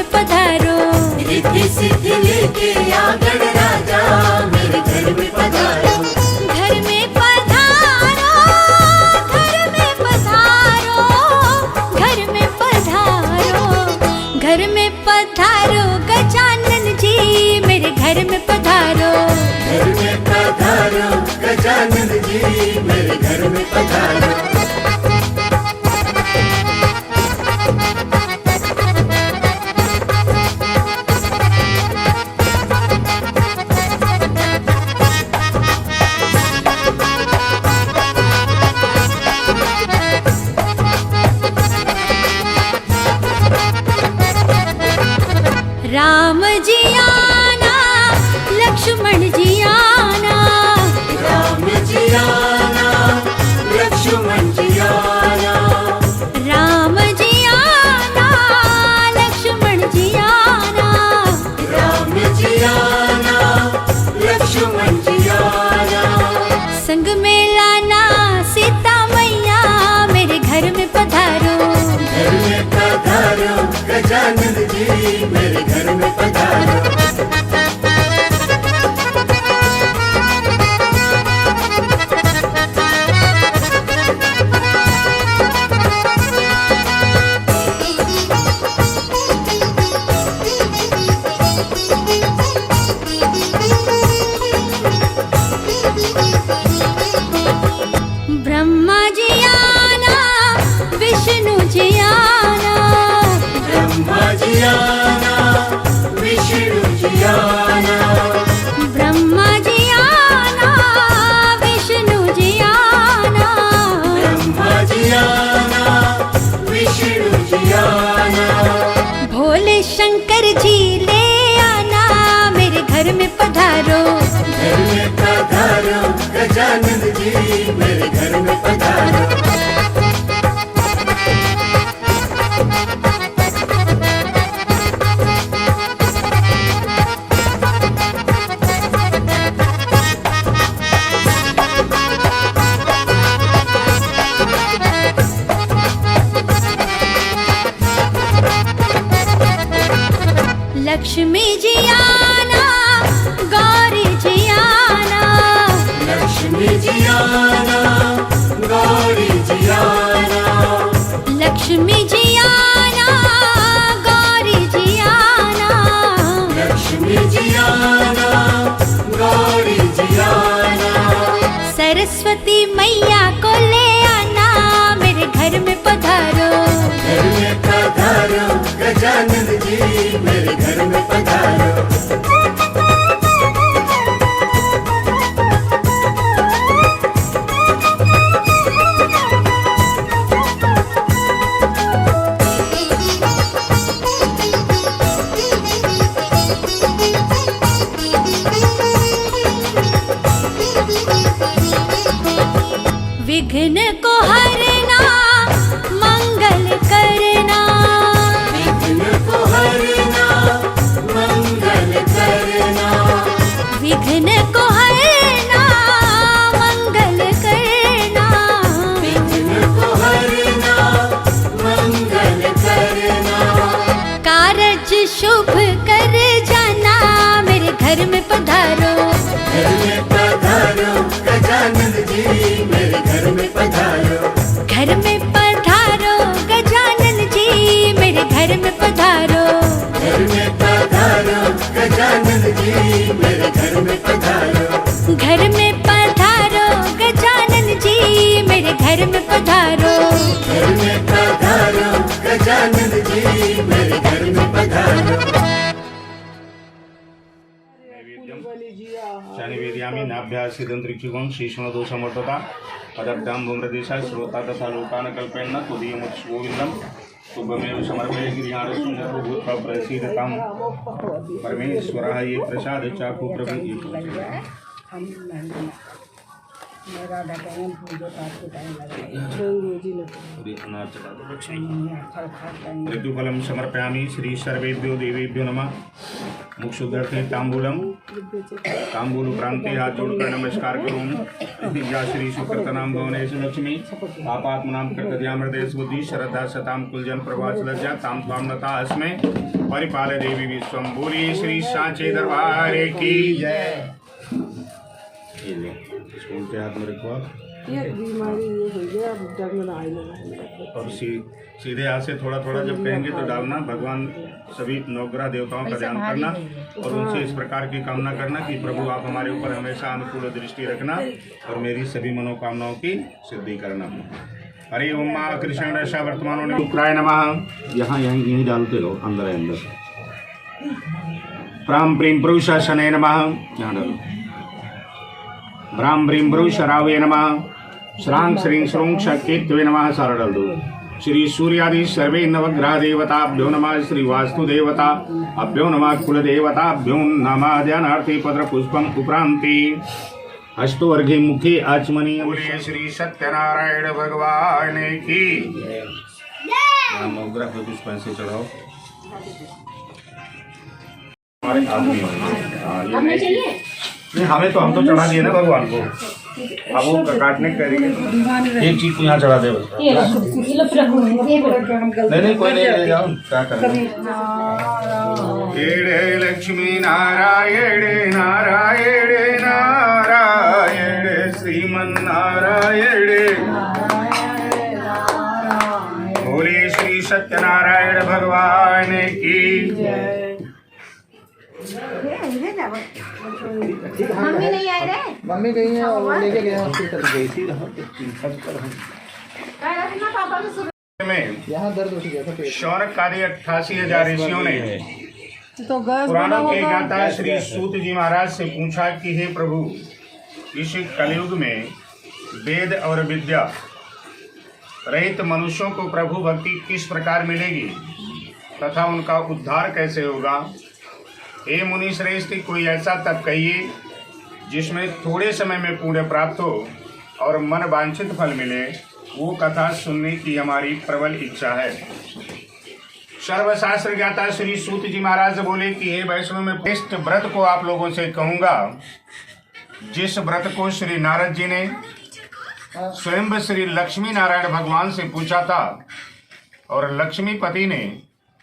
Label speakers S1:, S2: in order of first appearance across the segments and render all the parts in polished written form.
S1: में पधारो।
S2: रिद्धि सिद्धि लेके आ गणराजा मेरे घर में पधारो।
S1: घर में पधारो, घर में पधारो, घर में पधारो, घर में पधारो गजानन जी मेरे घर में पधारो।
S2: घर में पधारो गजानन जी मेरे घर में पधारो।
S1: राम जी आना, लक्ष्मण जी आना,
S2: राम जी आना, लक्ष्मण जी आना,
S1: राम जी आना, लक्ष्मण जी आना,
S2: राम जी आना, लक्ष्मण जी आना।
S1: संग में लाना सीता मैया मेरे घर में पधारो।
S2: घर में पधारो गजानन जी मेरे घर में पधारो।
S1: ब्रह्मा जी आना, विष्णु जी आना,
S2: ब्रह्मा जी आना, विष्णु जी आना,
S1: ब्रह्मा जी आना, विष्णु जी आना,
S2: ब्रह्मा जी आना, विष्णु जी आना।
S1: भोले शंकर जी ले आना मेरे घर में पधारो।
S2: घर में पधारो गजानन जी मेरे घर में पधारो।
S1: लक्ष्मी जी आना, गौरी जी आना,
S2: लक्ष्मी जी आना, गौरी जी आना,
S1: लक्ष्मी जी आना, गौरी जी आना,
S2: लक्ष्मी जी आना, गौरी जी आना।
S1: सरस्वती मैया को ले आना मेरे घर में पधारो।
S2: घर में पधारो गजानन जी मेरे घर में पधारो।
S1: विघ्न को हरना, मंगल करना,
S2: विघ्न को हरना, मंगल करना,
S1: विघ्न को हरना, मंगल करना,
S2: विघ्न को हरना, मंगल करना।
S1: कारज शुभ कर जाना मेरे घर में पधारो।
S2: घर में पधारो गजानन जी मेरे घर में पधारो।
S1: घर में पधारो गजानन जी मेरे घर में पधारो।
S2: घर में पधारो गजानन जी मेरे घर में पधारो।
S1: घर में पधारो गजानन जी मेरे घर में पधारो।
S2: घर में पधारो गजानन जी मेरे घर में पधारो।
S3: शनिवेद्यामी नाभ्यासिदंत्रिक्षुगं श्रीष्णुदोषमर्दता पदब्दां भूम्रदेशा श्रोता तथा लोकान् कल्पयन् तुदीयमुच्च गोविन्दं तुभ्यमेव समर्पये गिरियाणशून्यतो भूत्वा प्रसीदतां परमेश्वरः ये प्रसाद चाकु प्रभु ऋतुफलं समर्पयामि श्री सर्वेभ्यो देवेभ्यो नमः। मुक्षुदर्थे तांबूलम तांबूल प्रांते हाथ जोड़कर नमस्कार करूँ या श्री सुकृतनाम भवनेश लक्ष्मी पापात्मनाम कृतध्यामृदेश बुद्धि श्रद्धा सताम कुलजन प्रभास लज्जा ताम स्वामनता अस्मे परिपाल देवी विश्वम बोली श्री सांचे दरबार की जय। उल्टे हाथ में रखो
S4: ये बीमारी ये हो गया, अब जंग ना आए
S3: और सीधे हाथ से थोड़ा थोड़ा जब कहेंगे तो डालना। भगवान सभी नवग्रह देवताओं का ध्यान करना और उनसे इस प्रकार की कामना करना कि प्रभु आप हमारे ऊपर हमेशा अनुकूल दृष्टि रखना और मेरी सभी मनोकामनाओं की सिद्धि करना। हरे ओम माँ कृष्ण रक्षा वर्तमान ने शुक्राय नमः। यहाँ यहीं डालते रहो अंदर। प्राम प्रीम पुरुष शनय नमः। यहाँ डालो। ब्राह्म ब्रीम पुरुष रावे नमः। श्रांग श्रीं श्रूंग शक्तित्वे नमः। सारा डाल दो। श्री सूर्यादि सर्वे नवग्रह देवताभ्यो नमः। श्री वास्तु देवता अभ्यो नमः। कुल देवताभ्यो नमः। ध्यानार्थी पत्र पुष्पम उपरांति अष्टवर्घी मुखी आचमनी। बोलिए श्री सत्यनारायण भगवान की नवग्रह पे पुष्प से चढ़ाओ। हमारे आदमी नहीं, हम तो चढ़ा दिए ना भगवान को। अब वो काटने करेंगे एक चीज को यहाँ चढ़ा दे बस। नहीं कोई नहीं ले जाओ, क्या करें। एड़े लक्ष्मी नारायण नारायण नारायण श्रीमन नारायण। बोले श्री सत्यनारायण भगवान की।
S1: मम्मी नहीं आए रे,
S4: मम्मी गई है और लेके गए हॉस्पिटल
S3: में
S4: यहाँ दर्द उठ गया था।
S3: शौनक आदि 88,000 ऋषियों ने
S4: तो गैस
S3: पुराणों के ज्ञाता श्री सूत जी महाराज से पूछा कि हे प्रभु, इस कलयुग में वेद और विद्या रहित मनुष्यों को प्रभु भक्ति किस प्रकार मिलेगी तथा उनका उद्धार कैसे होगा। हे मुनि श्रेष्ठ, कोई ऐसा तप कहिए जिसमें थोड़े समय में पुण्य प्राप्त हो और मन वांछित फल मिले। वो कथा सुनने की हमारी प्रबल इच्छा है। सर्वशास्त्र ज्ञाता श्री सूत जी महाराज बोले कि हे वैष्णव, में श्रेष्ठ व्रत को आप लोगों से कहूँगा जिस व्रत को श्री नारद जी ने स्वयं श्री लक्ष्मी नारायण भगवान से पूछा था और लक्ष्मीपति ने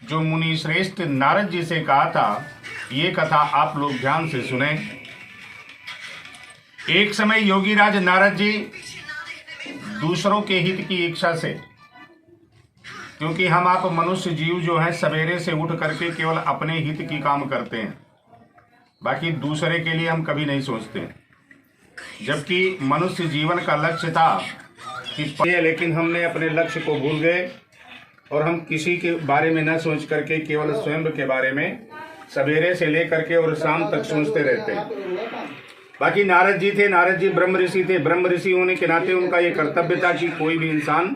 S3: जो मुनि श्रेष्ठ नारद जी से कहा था। ये कथा आप लोग ध्यान से सुने। एक समय योगीराज नारद जी दूसरों के हित की इच्छा से, क्योंकि हम आप मनुष्य जीव जो हैं सवेरे से उठ करके केवल अपने हित की काम करते हैं, बाकी दूसरे के लिए हम कभी नहीं सोचते। जबकि मनुष्य जीवन का लक्ष्य था कि लेकिन हमने अपने लक्ष्य को भूल गए और हम किसी के बारे में न सोच करके केवल स्वयं के बारे में सवेरे से लेकर के और शाम तक सोचते रहते हैं। बाकी नारद जी थे, नारद जी ब्रह्म ऋषि थे। ब्रह्म ऋषि होने के नाते उनका ये कर्तव्य था कि कोई भी इंसान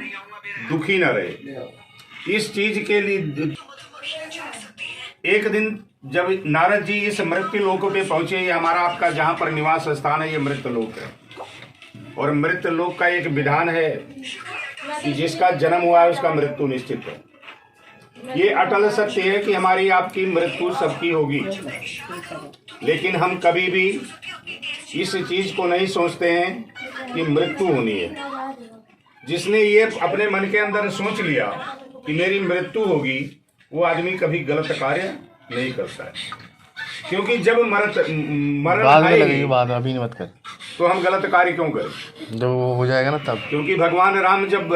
S3: दुखी न रहे। इस चीज के लिए एक दिन जब नारद जी इस मृत्यु लोक पे पहुंचे, ये हमारा आपका जहाँ पर निवास स्थान है ये मृत्यु लोक है, और मृत्यु लोक का एक विधान है कि जिसका जन्म हुआ है उसका मृत्यु निश्चित है। ये अटल सत्य है कि हमारी आपकी मृत्यु सबकी होगी, लेकिन हम कभी भी इस चीज को नहीं सोचते हैं कि मृत्यु होनी है। जिसने ये अपने मन के अंदर सोच लिया कि मेरी मृत्यु होगी, वो आदमी कभी गलत कार्य नहीं करता है, क्योंकि जब मरण आएगी
S5: बाद में, अभी नहीं मत कर,
S3: तो हम गलत कार्य क्यों करें
S5: जब वो हो जाएगा ना तब।
S3: क्योंकि भगवान राम जब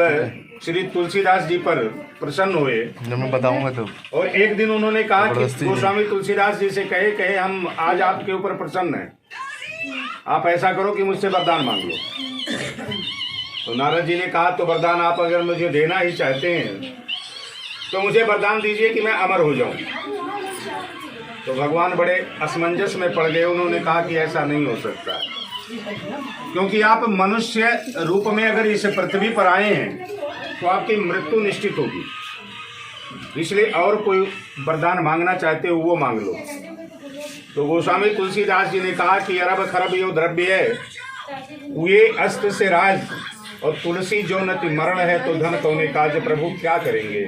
S3: श्री तुलसीदास जी पर प्रसन्न हुए,
S5: जब मैं बताऊंगा तो,
S3: और एक दिन उन्होंने कहा कि गोस्वामी तुलसीदास जी से कहे हम आज आपके ऊपर प्रसन्न हैं, आप ऐसा करो कि मुझसे वरदान मांग लो। तो नारद जी ने कहा तो वरदान आप अगर मुझे देना ही चाहते हैं तो मुझे वरदान दीजिए कि मैं अमर हो जाऊं। तो भगवान बड़े असमंजस में पड़ गए। उन्होंने कहा कि ऐसा नहीं हो सकता, क्योंकि आप मनुष्य रूप में अगर इस पृथ्वी पर आए हैं तो आपकी मृत्यु निश्चित होगी, इसलिए और कोई वरदान मांगना चाहते हो वो मांग लो। तो गोस्वामी तुलसीदास जी ने कहा कि अरब खरब यो द्रव्य है, ये अस्त से राज, और तुलसी जो नति मरण है तो धन कौने काज, प्रभु क्या करेंगे।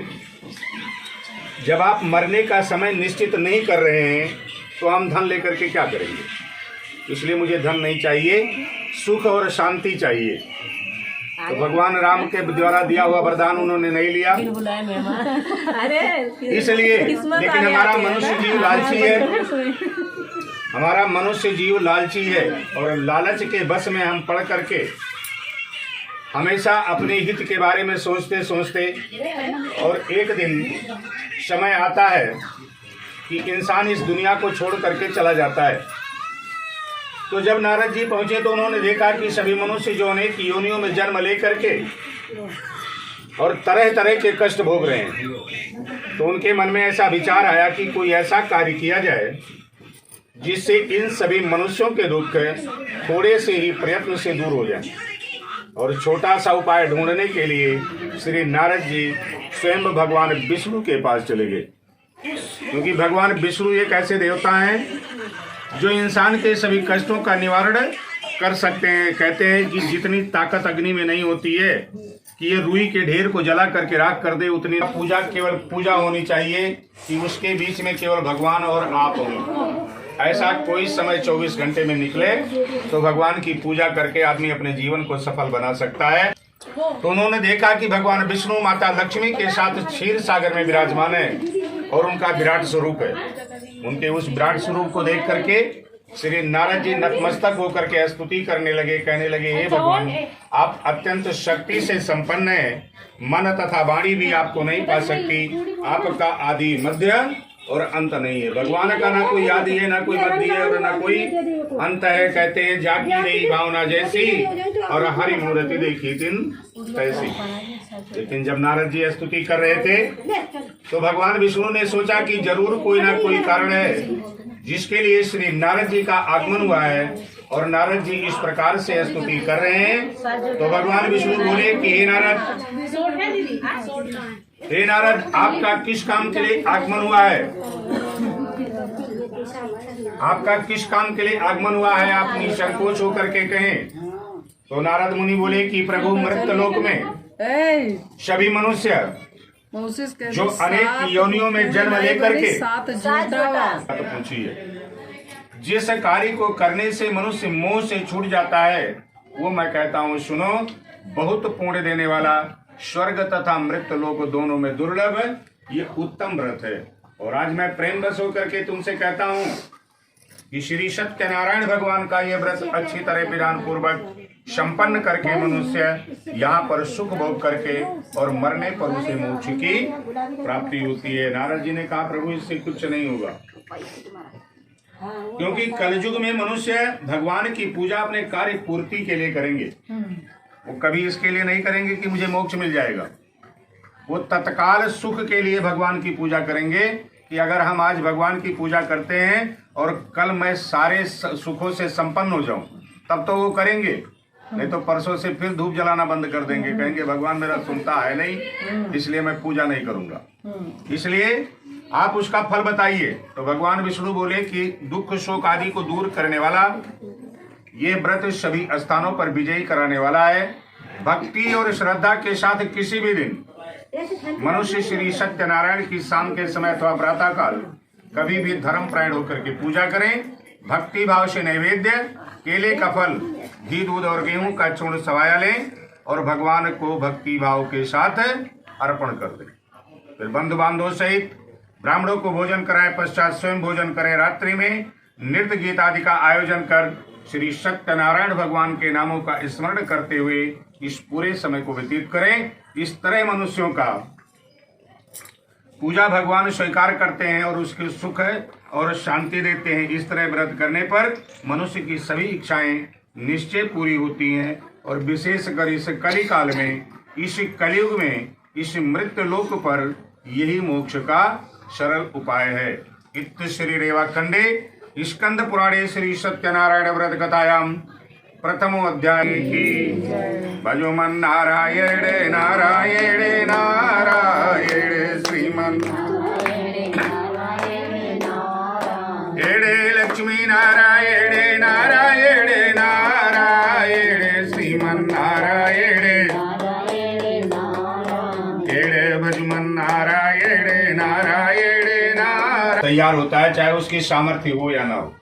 S3: जब आप मरने का समय निश्चित नहीं कर रहे हैं तो हम धन लेकर के क्या करेंगे। इसलिए मुझे धन नहीं चाहिए, सुख और शांति चाहिए। तो भगवान राम के द्वारा दिया हुआ वरदान उन्होंने नहीं लिया, इसलिए। लेकिन हमारा मनुष्य जीव लालची है, हमारा मनुष्य जीव लालची है, और लालच के बस में हम पड़ करके हमेशा अपने हित के बारे में सोचते सोचते, और एक दिन समय आता है कि इंसान इस दुनिया को छोड़ करके चला जाता है। तो जब नारद जी पहुंचे तो उन्होंने देखा कि सभी मनुष्य जो अनेक योनियों में जन्म लेकर के और तरह तरह के कष्ट भोग रहे हैं। तो उनके मन में ऐसा विचार आया कि कोई ऐसा कार्य किया जाए जिससे इन सभी मनुष्यों के दुख थोड़े से ही प्रयत्न से दूर हो जाए। और छोटा सा उपाय ढूंढने के लिए श्री नारद जी स्वयं भगवान विष्णु के पास चले गए, क्योंकि भगवान विष्णु एक ऐसे देवता हैं जो इंसान के सभी कष्टों का निवारण कर सकते हैं। कहते हैं कि जितनी ताकत अग्नि में नहीं होती है कि ये रुई के ढेर को जला करके राख कर दे, उतनी पूजा केवल पूजा होनी चाहिए कि उसके बीच में केवल भगवान और आप हों। ऐसा कोई समय 24 घंटे में निकले तो भगवान की पूजा करके आदमी अपने जीवन को सफल बना सकता है। तो उन्होंने देखा कि भगवान विष्णु माता लक्ष्मी के साथ क्षीर सागर में विराजमान है और उनका विराट स्वरूप है। उनके उस विराट स्वरूप को देख करके श्री नारद जी नतमस्तक होकर के स्तुति करने लगे, कहने लगे, हे भगवान, आप अत्यंत शक्ति से संपन्न हैं, मन तथा वाणी भी आपको नहीं पा सकती, आपका आदि मध्य और अंत नहीं है। भगवान का ना कोई आदि है, ना कोई मध्य है और ना कोई अंत है। कहते हैं जागी रही भावना जैसी और हरि मूर्ति देखी दिन तैसी। लेकिन जब नारद जी स्तुति कर रहे थे तो भगवान विष्णु ने सोचा कि जरूर कोई ना कोई कारण है जिसके लिए श्री नारद जी का आगमन हुआ है, और नारद जी इस प्रकार से स्तुति कर रहे हैं। तो भगवान विष्णु बोले कि हे नारद, आपका किस काम के लिए आगमन हुआ है? आपका किस काम के लिए आगमन हुआ है? आप निसंकोच होकर के कहें। तो नारद मुनि बोले कि प्रभु, मृत्यलोक में सभी मनुष्य जो अनेक योनियों में जन्म लेकर के तो पूछिए, जिस कार्य को करने से मनुष्य मोह से छूट जाता है वो मैं कहता हूँ सुनो, बहुत पुण्य देने वाला, स्वर्ग तथा मृत्यु लोक दोनों में दुर्लभ ये उत्तम व्रत है। और आज मैं प्रेम बस होकर के तुमसे कहता हूँ कि श्री सत्यनारायण भगवान का ये व्रत अच्छी तरह विधान पूर्वक संपन्न करके मनुष्य यहाँ पर सुख भोग करके और मरने पर उसे मोक्ष की प्राप्ति होती है। नारद जी ने कहा, प्रभु इससे कुछ नहीं होगा, क्योंकि कलयुग में मनुष्य भगवान की पूजा अपने कार्य पूर्ति के लिए करेंगे। वो कभी इसके लिए नहीं करेंगे कि मुझे मोक्ष मिल जाएगा। वो तत्काल सुख के लिए भगवान की पूजा करेंगे कि अगर हम आज भगवान की पूजा करते हैं और कल मैं सारे सुखों से संपन्न हो जाऊं, तब तो वो करेंगे। नहीं तो परसों से फिर धूप जलाना बंद कर देंगे, कहेंगे भगवान मेरा सुनता है नहीं, इसलिए मैं पूजा नहीं करूंगा। इसलिए आप उसका फल बताइए। तो भगवान विष्णु बोले कि दुख शोक आदि को दूर करने वाला ये व्रत सभी स्थानों पर विजयी कराने वाला है। भक्ति और श्रद्धा के साथ किसी भी दिन मनुष्य श्री सत्यनारायण की शाम के समय अथवा प्रातः काल कभी भी धर्म प्राण होकर के पूजा करें। भक्ति भाव से नैवेद्य, केले का फल, घी दूध और गेहूं का चूर्ण सवाया लें और भगवान को भक्ति भाव के साथ अर्पण कर दें। फिर बंधु बांधवों सहित ब्राह्मणों को भोजन कराएं, पश्चात स्वयं भोजन करें। रात्रि में नृत्य गीत आदि का आयोजन कर श्री सत्यनारायण भगवान के नामों का स्मरण करते हुए इस पूरे समय को व्यतीत करें। इस तरह मनुष्यों का पूजा भगवान स्वीकार करते हैं और उसके सुख और शांति देते हैं। इस तरह व्रत करने पर मनुष्य की सभी इच्छाएं निश्चय पूरी होती हैं और विशेषकर इस कली काल में, इस कलयुग में, इस मृत्यु लोक पर यही मोक्ष का सरल उपाय है। इत श्री रेवाखंडे स्कंद पुराणे श्री सत्यनारायण व्रत कथायाम प्रथमो अध्याय की भजो मन नारायण नारायण नारायण श्रीमन लक्ष्मी नारायण नारायण नारायण श्रीमन नारायण भज मन नारायण नारायण तैयार होता है, चाहे उसकी सामर्थ्य हो या ना हो।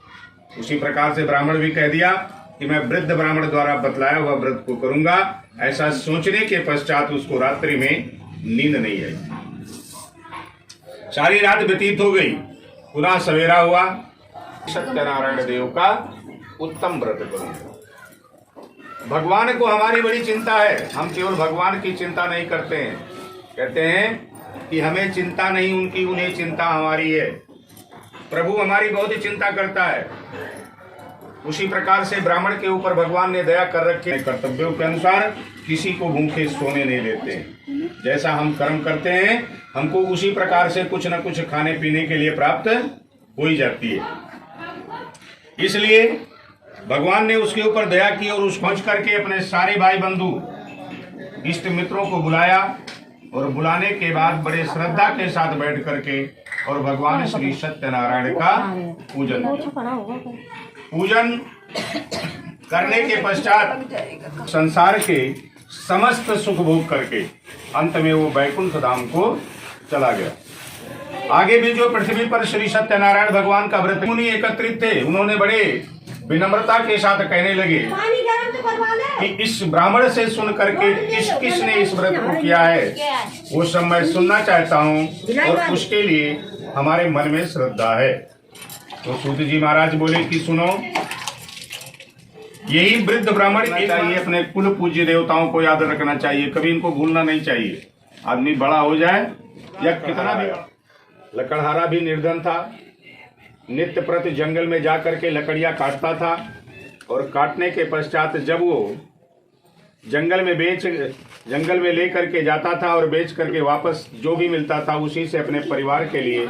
S3: उसी प्रकार से ब्राह्मण भी कह दिया कि मैं वृद्ध ब्राह्मण द्वारा बतलाया हुआ व्रत को करूंगा। ऐसा सोचने के पश्चात उसको रात्रि में नींद नहीं आई। सारी रात व्यतीत हो गई, पुनः सवेरा हुआ। सत्यनारायण देव का उत्तम व्रत करूंगा। भगवान को हमारी बड़ी चिंता है, हम केवल भगवान की चिंता नहीं करते हैं। कहते हैं कि हमें चिंता नहीं उनकी, उन्हें चिंता हमारी है। प्रभु हमारी बहुत ही चिंता करता है। उसी प्रकार से ब्राह्मण के ऊपर भगवान ने दया कर रखे, कर्तव्यों के अनुसार किसी को भूखे सोने नहीं देते हैं। जैसा हम कर्म करते हैं हमको उसी प्रकार से कुछ न कुछ खाने पीने के लिए प्राप्त हो ही जाती है। इसलिए भगवान ने उसके ऊपर दया की और उस पहुंच करके अपने सारे भाई बंधु इष्ट मित्रों को बुलाया और बुलाने के बाद बड़े श्रद्धा के साथ बैठ करके और भगवान श्री सत्यनारायण का पूजन पूजन करने के पश्चात संसार के समस्त सुख भोग करके अंत में वो वैकुंठ धाम को चला गया। आगे भी जो पृथ्वी पर श्री सत्यनारायण भगवान का व्रत मुनि एकत्रित थे, उन्होंने बड़े विनम्रता के साथ कहने लगे कि इस ब्राह्मण से सुन करके किसने इस व्रत को किया है वो सब मैं सुनना चाहता हूँ और उसके लिए हमारे मन में श्रद्धा है। तो सूत जी महाराज बोले कि सुनो, यही वृद्ध ब्राह्मण चाहिए, अपने कुल पूज्य देवताओं को याद रखना चाहिए, कभी इनको भूलना नहीं चाहिए। आदमी बड़ा हो जाए या कितना भी, लकड़हारा भी निर्धन था, नित्य प्रति जंगल में जा करके लकड़ियां काटता था और काटने के पश्चात जब वो जंगल में ले करके जाता था और बेच करके वापस जो भी मिलता था उसी से अपने परिवार के लिए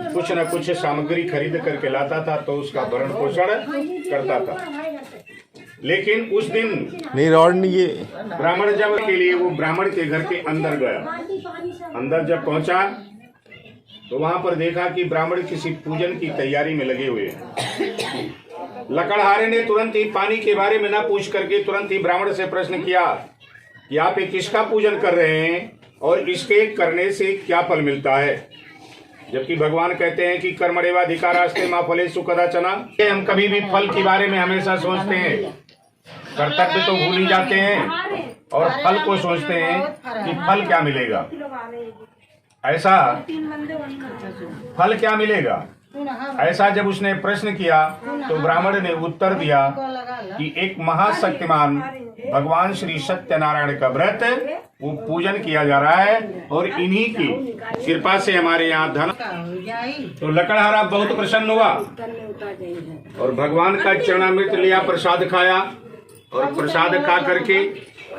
S3: कुछ न कुछ सामग्री खरीद करके लाता था, तो उसका भरण पोषण करता था। लेकिन उस दिन ब्राह्मण जब के लिए वो ब्राह्मण के घर के अंदर गया, अंदर जब पहुंचा तो वहां पर देखा कि ब्राह्मण किसी पूजन की तैयारी में लगे हुए हैं। लकड़हारे ने तुरंत ही पानी के बारे में न पूछ करके तुरंत ही ब्राह्मण से प्रश्न किया कि आप किसका पूजन कर रहे हैं और इसके करने से क्या फल मिलता है। जबकि भगवान कहते हैं कि कर्मणेवाधिकारास्ते मा फलेषु कदाचन। हम कभी भी फल के बारे में हमेशा सोचते हैं, कर्तव्य तो भूल ही जाते हैं और फल को सोचते हैं कि फल क्या मिलेगा। ऐसा फल क्या मिलेगा, ऐसा जब उसने प्रश्न किया तो ब्राह्मण ने उत्तर दिया कि एक महाशक्तिमान भगवान श्री सत्यनारायण का व्रत वो पूजन किया जा रहा है और इन्हीं की कृपा से हमारे यहाँ धन। तो लकड़हारा बहुत प्रसन्न हुआ और भगवान का चरणामृत लिया, प्रसाद खाया और प्रसाद खा करके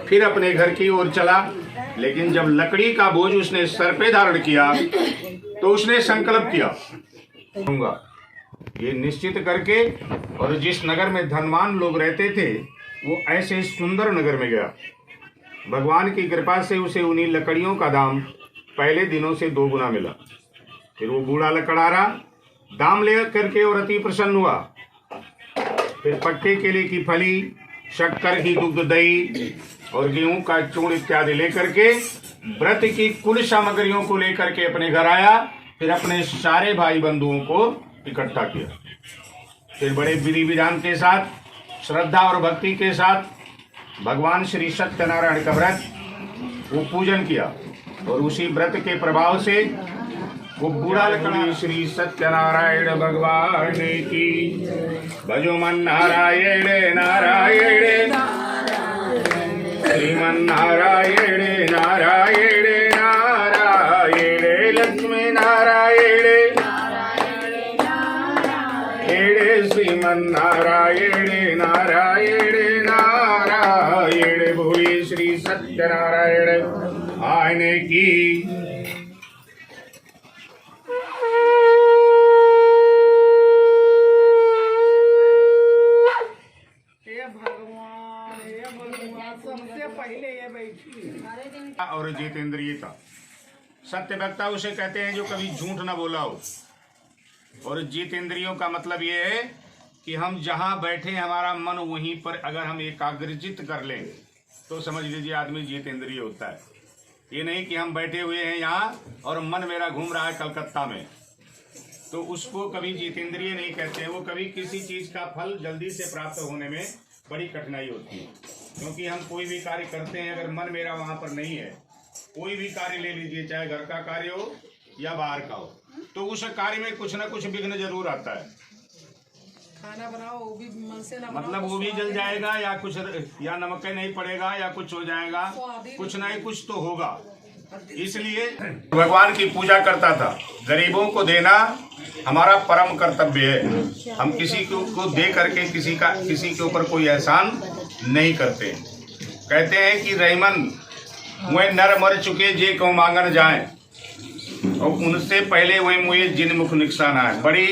S3: फिर अपने घर की ओर चला। लेकिन जब लकड़ी का बोझ उसने सर पे धारण किया तो उसने संकल्प किया ये निश्चित करके, और जिस नगर में धनवान लोग रहते थे वो ऐसे सुंदर नगर में गया। भगवान की कृपा से उसे उन्हीं लकड़ियों का दाम पहले दिनों से 2 गुना मिला। फिर वो बूढ़ा लकड़हारा दाम ले करके और अति प्रसन्न हुआ। फिर पट्टे केले की फली, शक्कर की दुग्ध दही और गेहूं का चूर्ण इत्यादि लेकर के व्रत की कुल सामग्रियों को लेकर के अपने घर आया। फिर अपने सारे भाई बंधुओं को इकट्ठा किया। फिर बड़े विधि विधान के साथ, श्रद्धा और भक्ति के साथ भगवान श्री सत्यनारायण का व्रत वो पूजन किया और उसी व्रत के प्रभाव से वो बूढ़ा लकड़ी श्री सत्यनारायण भगवान की भजो मन नारायण नारायण श्रीमन नारायण नारायण नारायण लक्ष्मी नारायण श्रीमन नारायण नारायण नारायण भूये श्री सत्यनारायण आने की। और जितेंद्रियता, सत्य वक्ता उसे कहते हैं जो कभी झूठ ना बोला हो। और जितेंद्रियों का मतलब ये है कि हम जहाँ बैठे हमारा मन वहीं पर अगर हम एकाग्रचित कर लें तो समझ लीजिए आदमी जितेंद्रिय होता है। ये नहीं कि हम बैठे हुए हैं यहाँ और मन मेरा घूम रहा है कलकत्ता में, तो उसको कभी जितेंद्रिय नहीं कहते। वो कभी किसी चीज का फल जल्दी से प्राप्त होने में बड़ी कठिनाई होती है, क्योंकि हम कोई भी कार्य करते हैं, अगर मन मेरा वहां पर नहीं है, कोई भी कार्य ले लीजिए, चाहे घर का कार्य हो या बाहर का हो, तो उस कार्य में कुछ ना कुछ विघ्न जरूर आता है।
S4: खाना बनाओ वो भी मन से ना
S3: मतलब वो भी जल जाएगा, या कुछ या नमक नहीं पड़ेगा, या कुछ हो जाएगा, कुछ नहीं कुछ तो होगा। इसलिए भगवान की पूजा करता था। गरीबों को देना हमारा परम कर्तव्य है। हम किसी को दे करके किसी के ऊपर कोई एहसान नहीं करते। कहते हैं कि रहीमन वह नर मर चुके जे को मांगन जाए, और उनसे पहले वह मुझे जिन मुख नुकसान आए। बड़ी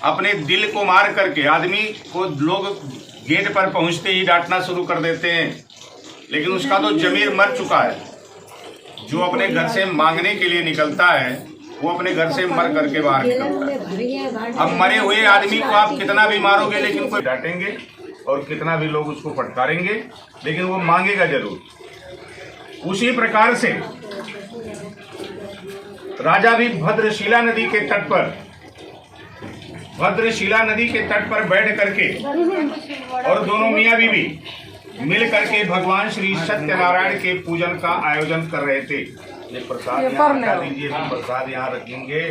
S3: अपने दिल को मार करके आदमी को लोग गेट पर पहुंचते ही डांटना शुरू कर देते हैं, लेकिन उसका तो जमीर मर चुका है। जो अपने घर से मांगने के लिए निकलता है वो अपने घर से मर करके बाहर निकलता है। अब मरे हुए आदमी को आप कितना भी मारोगे, लेकिन कोई डांटेंगे और कितना भी लोग उसको फटकारेंगे, लेकिन वो मांगेगा जरूर। उसी प्रकार से राजा भी भद्रशिला नदी के तट पर बैठ करके और दोनों मियाँ बीवी मिल करके भगवान श्री सत्यनारायण के पूजन का आयोजन कर रहे थे। ये प्रसाद यहाँ हटा दीजिए, हम प्रसाद यहाँ रखेंगे,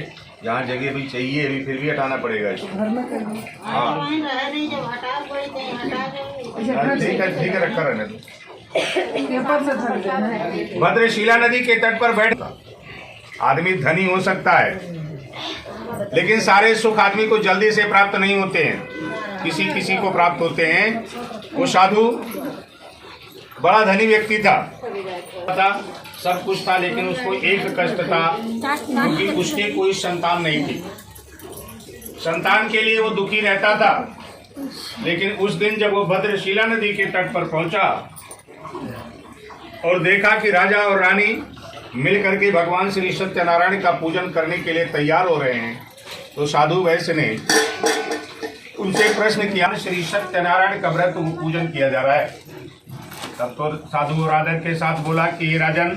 S3: यहाँ जगह भी चाहिए, अभी फिर भी हटाना पड़ेगा इसको। हाँ ठीक है रखा रहने दो। भद्रशिला नदी के तट पर बैठ आदमी धनी हो सकता है, लेकिन सारे सुख आदमी को जल्दी से प्राप्त नहीं होते हैं, किसी किसी को प्राप्त होते हैं। वो साधु बड़ा धनी व्यक्ति था, सब कुछ था, लेकिन उसको एक कष्ट था, क्योंकि उसकी कोई संतान नहीं थी। संतान के लिए वो दुखी रहता था। लेकिन उस दिन जब वो भद्रशिला नदी के तट पर पहुंचा और देखा कि राजा और रानी मिल करके भगवान श्री सत्यनारायण का पूजन करने के लिए तैयार हो रहे हैं, तो साधु वैश्य ने उनसे प्रश्न किया, श्री सत्यनारायण का व्रत पूजन किया जा रहा है। तब तो साधु राजा के साथ बोला कि राजन,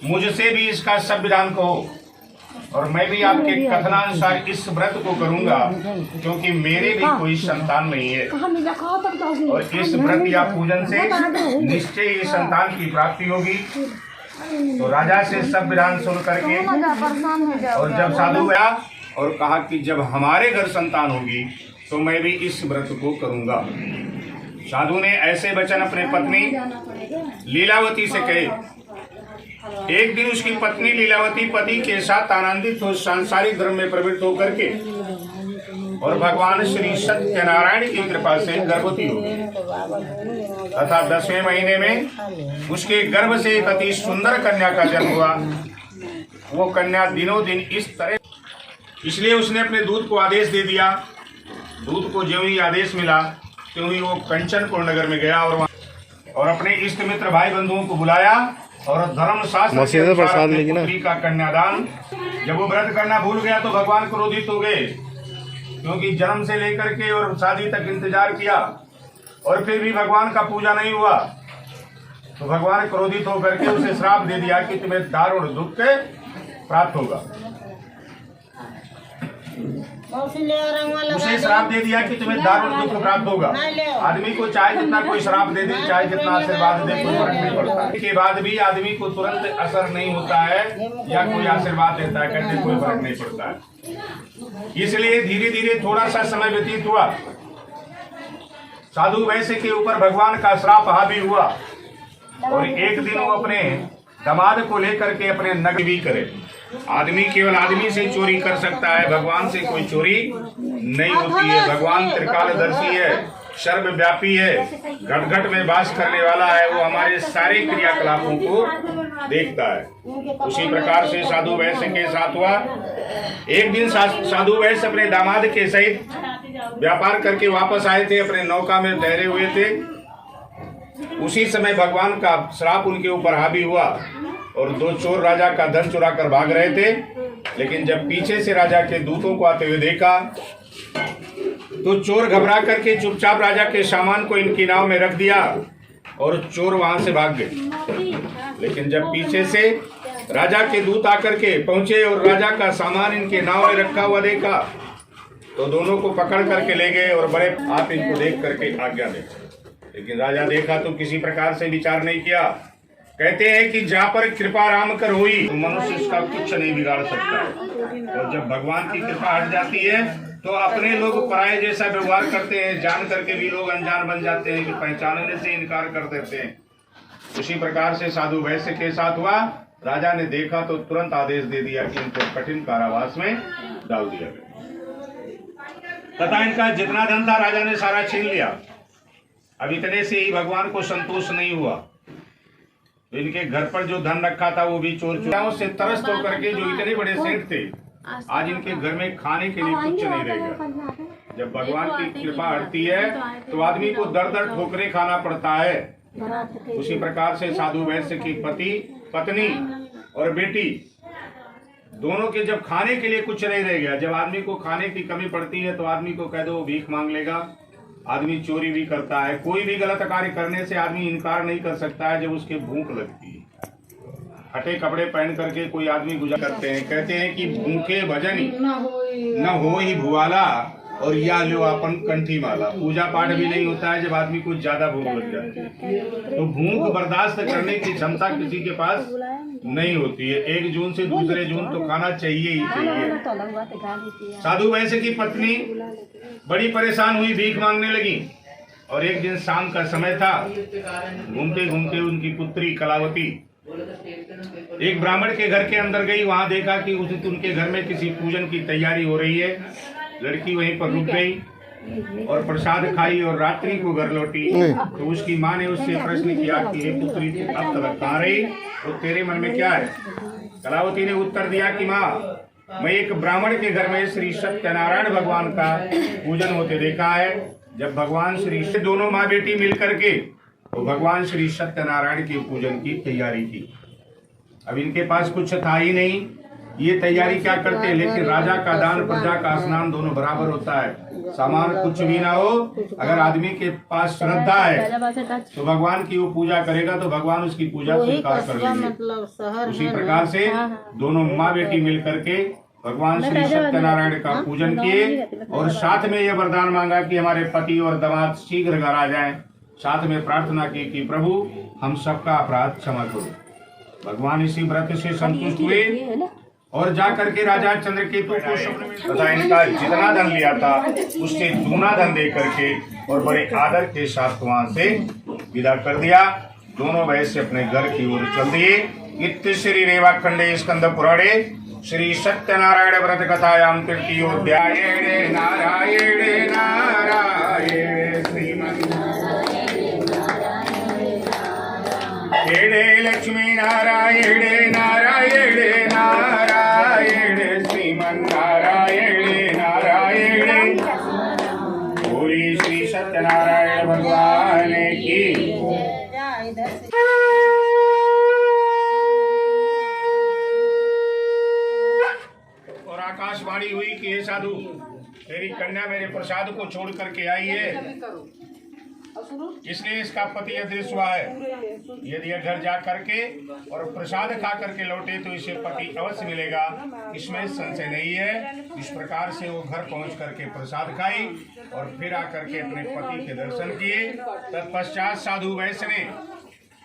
S3: मुझसे भी इसका सब विधान कहो, और मैं भी आपके कथनानुसार इस व्रत को करूंगा, क्योंकि मेरे भी कोई संतान नहीं है, और इस व्रत या पूजन से निश्चय ही संतान की प्राप्ति होगी। तो राजा से सब विधान सुन करके और जब साधु गया और कहा कि जब हमारे घर संतान होगी तो मैं भी इस व्रत को करूंगा। साधु ने ऐसे वचन अपने पत्नी लीलावती से कहे। एक दिन उसकी पत्नी लीलावती पति के साथ आनंदित हो सांसारिक धर्म में प्रवृत्त होकर के और भगवान श्री सत्यनारायण की कृपा से गर्भवती हो गई, तथा 10वें महीने में उसके गर्भ से एक अति सुंदर कन्या का जन्म हुआ। वो कन्या दिनों दिन इस तरह, इसलिए उसने अपने दूत को आदेश दे दिया। दूत को जो ही आदेश मिला त्यों ही वो कंचनपुर नगर में गया और अपने इष्ट मित्र भाई बंधुओं को बुलाया और धर्मशास्त्र के अनुसार पुत्री का कन्यादान। जब वो व्रत करना भूल गया तो भगवान क्रोधित हो गए, क्योंकि जन्म से लेकर के और शादी तक इंतजार किया और फिर भी भगवान का पूजा नहीं हुआ। तो भगवान क्रोधित होकर के उसे श्राप दे दिया कि तुम्हें दारुण दुख प्राप्त होगा। उसे श्राप दे दिया कि तुम्हें दारुण दुख प्राप्त होगा। आदमी को चाहे जितना कोई श्राप दे दे, चाहे जितना आशीर्वाद दे, कोई फर्क नहीं पड़ता। इसके बाद भी आदमी को तुरंत असर नहीं होता है, या कोई आशीर्वाद देता है कहते कोई फर्क नहीं पड़ता है। इसलिए धीरे धीरे थोड़ा सा समय व्यतीत हुआ, साधु वैश्य के ऊपर भगवान का श्राप हावी हुआ, और एक दिन वो अपने दामाद को लेकर के अपने नगर भी करे। आदमी केवल आदमी से चोरी कर सकता है, भगवान से कोई चोरी नहीं होती है। भगवान त्रिकालदर्शी है, सर्वव्यापी है, घट घट में वास करने वाला है। वो हमारे सारे क्रियाकलापों को देखता है। उसी प्रकार से साधु वैश्य के साथ हुआ। एक दिन साधु वैश्य अपने दामाद के सहित व्यापार करके वापस आए थे, अपने नौका में ठहरे हुए थे। उसी समय भगवान का श्राप उनके ऊपर हावी हुआ और दो चोर राजा का धन चुरा कर भाग रहे थे। लेकिन जब पीछे से राजा के दूतों को आते हुए देखा तो चोर घबरा करके चुपचाप राजा के सामान को इनकी नाव में रख दिया और चोर वहां से भाग गए। लेकिन जब पीछे से राजा के दूत आकर के पहुंचे और राजा का सामान इनके नाव में रखा हुआ देखा तो दोनों को पकड़ करके ले गए और बड़े आप इनको देख करके आज्ञा दे। लेकिन राजा देखा तो किसी प्रकार से विचार नहीं किया। कहते हैं कि जहाँ पर कृपा राम कर हुई तो मनुष्य इसका कुछ नहीं बिगाड़ सकता है। और जब भगवान की कृपा हट जाती है तो अपने लोग पराये जैसा व्यवहार करते हैं, जान करके भी लोग अनजान बन जाते हैं कि पहचानने से इनकार कर देते हैं। उसी प्रकार से साधु वैश्य के साथ हुआ। राजा ने देखा तो तुरंत आदेश दे दिया कि इनको कठिन कारावास में डाल दिया गया तथा इनका जितना धन था राजा ने सारा छीन लिया। अब इतने से ही भगवान को संतोष नहीं हुआ तो इनके घर पर जो धन रखा था वो भी चोर चोरों से तरस्त होकर के जो इतने बड़े सेठ थे आज इनके घर में खाने के लिए कुछ नहीं रहेगा। जब भगवान की कृपा हटती है तो आदमी को दर दर ठोकरे खाना पड़ता है। उसी प्रकार से साधु वैश्य की पति पत्नी और बेटी दोनों के जब खाने के लिए कुछ नहीं रह गया, जब आदमी को खाने की कमी पड़ती है तो आदमी को कह दो भीख मांग लेगा। आदमी चोरी भी करता है, कोई भी गलत कार्य करने से आदमी इनकार नहीं कर सकता है जब उसके भूख लगती है। फटे कपड़े पहन करके कोई आदमी गुजर करते हैं, कहते हैं कि भूखे भजन न हो ही भुआला और या लो अपन कंठी माला। पूजा पाठ भी नहीं होता है जब आदमी को ज्यादा भूख लग जाती है। तो भूख बर्दाश्त करने की क्षमता किसी के पास नहीं होती है। 1 जून से दूसरे जून तो खाना चाहिए ही चाहिए। साधु वैश्य की पत्नी बड़ी परेशान हुई, भीख मांगने लगी। और एक दिन शाम का समय था, घूमते घूमते उनकी पुत्री कलावती एक ब्राह्मण के घर के अंदर गई। वहां देखा कि उनके घर में किसी पूजन की तैयारी हो रही है। लड़की वहीं पर रुक गई और प्रसाद खाई और रात्रि को घर लौटी। तो उसकी माँ ने उससे प्रश्न किया कि हे पुत्री तू अब तक कहाँ रही और तेरे मन में क्या है। कलावती ने उत्तर दिया कि माँ मैं एक ब्राह्मण के घर में श्री सत्यनारायण भगवान का पूजन होते देखा है। जब भगवान श्री दोनों माँ बेटी मिल करके तो भगवान श्री सत्यनारायण के पूजन की तैयारी की। अब इनके पास कुछ था ही नहीं, ये तैयारी क्या करते, लेकिन राजा का दान प्रजा का स्नान दोनों बराबर होता है। सामान कुछ भी ना हो, अगर आदमी के पास श्रद्धा है तो भगवान की वो पूजा करेगा तो भगवान उसकी पूजा स्वीकार कर लेंगे। उसी प्रकार से दोनों माँ बेटी मिल करके भगवान श्री सत्यनारायण का पूजन किए और साथ में यह वरदान मांगा कि हमारे पति और दामाद शीघ्र घर आ जाएं। साथ में प्रार्थना की कि प्रभु हम सबका अपराध क्षमा करो। भगवान इसी व्रत से संतुष्ट हुए और जा करके राजा चंद्रकेतु को तथा इनका जितना धन लिया था उससे दूना धन दे करके और बड़े आदर के साथ वहां से विदा कर दिया। दोनों वैश्य अपने घर की ओर चल दिए। इत्य श्री रेवाखंडे स्कंद पुराणे श्री सत्यनारायण व्रत कथायाम तृतीयोध्याये नारायण नारायण श्रीमन लक्ष्मी नारायण नारायण नारायण श्रीमन नारायण नारायण। बोली श्री सत्यनारायण भगवान की। और आकाशवाणी हुई कि हे साधु तेरी कन्या मेरे प्रसाद को छोड़ करके आई है, इसलिए इसका पति अदृश्य हुआ है। यदि यह घर जा करके और प्रसाद खा करके लौटे तो इसे पति अवश्य मिलेगा, इसमें संशय नहीं है। इस प्रकार से वो घर पहुंच करके प्रसाद खाई और फिर आकर के अपने पति के दर्शन किए। तत्पश्चात साधु वैश्य ने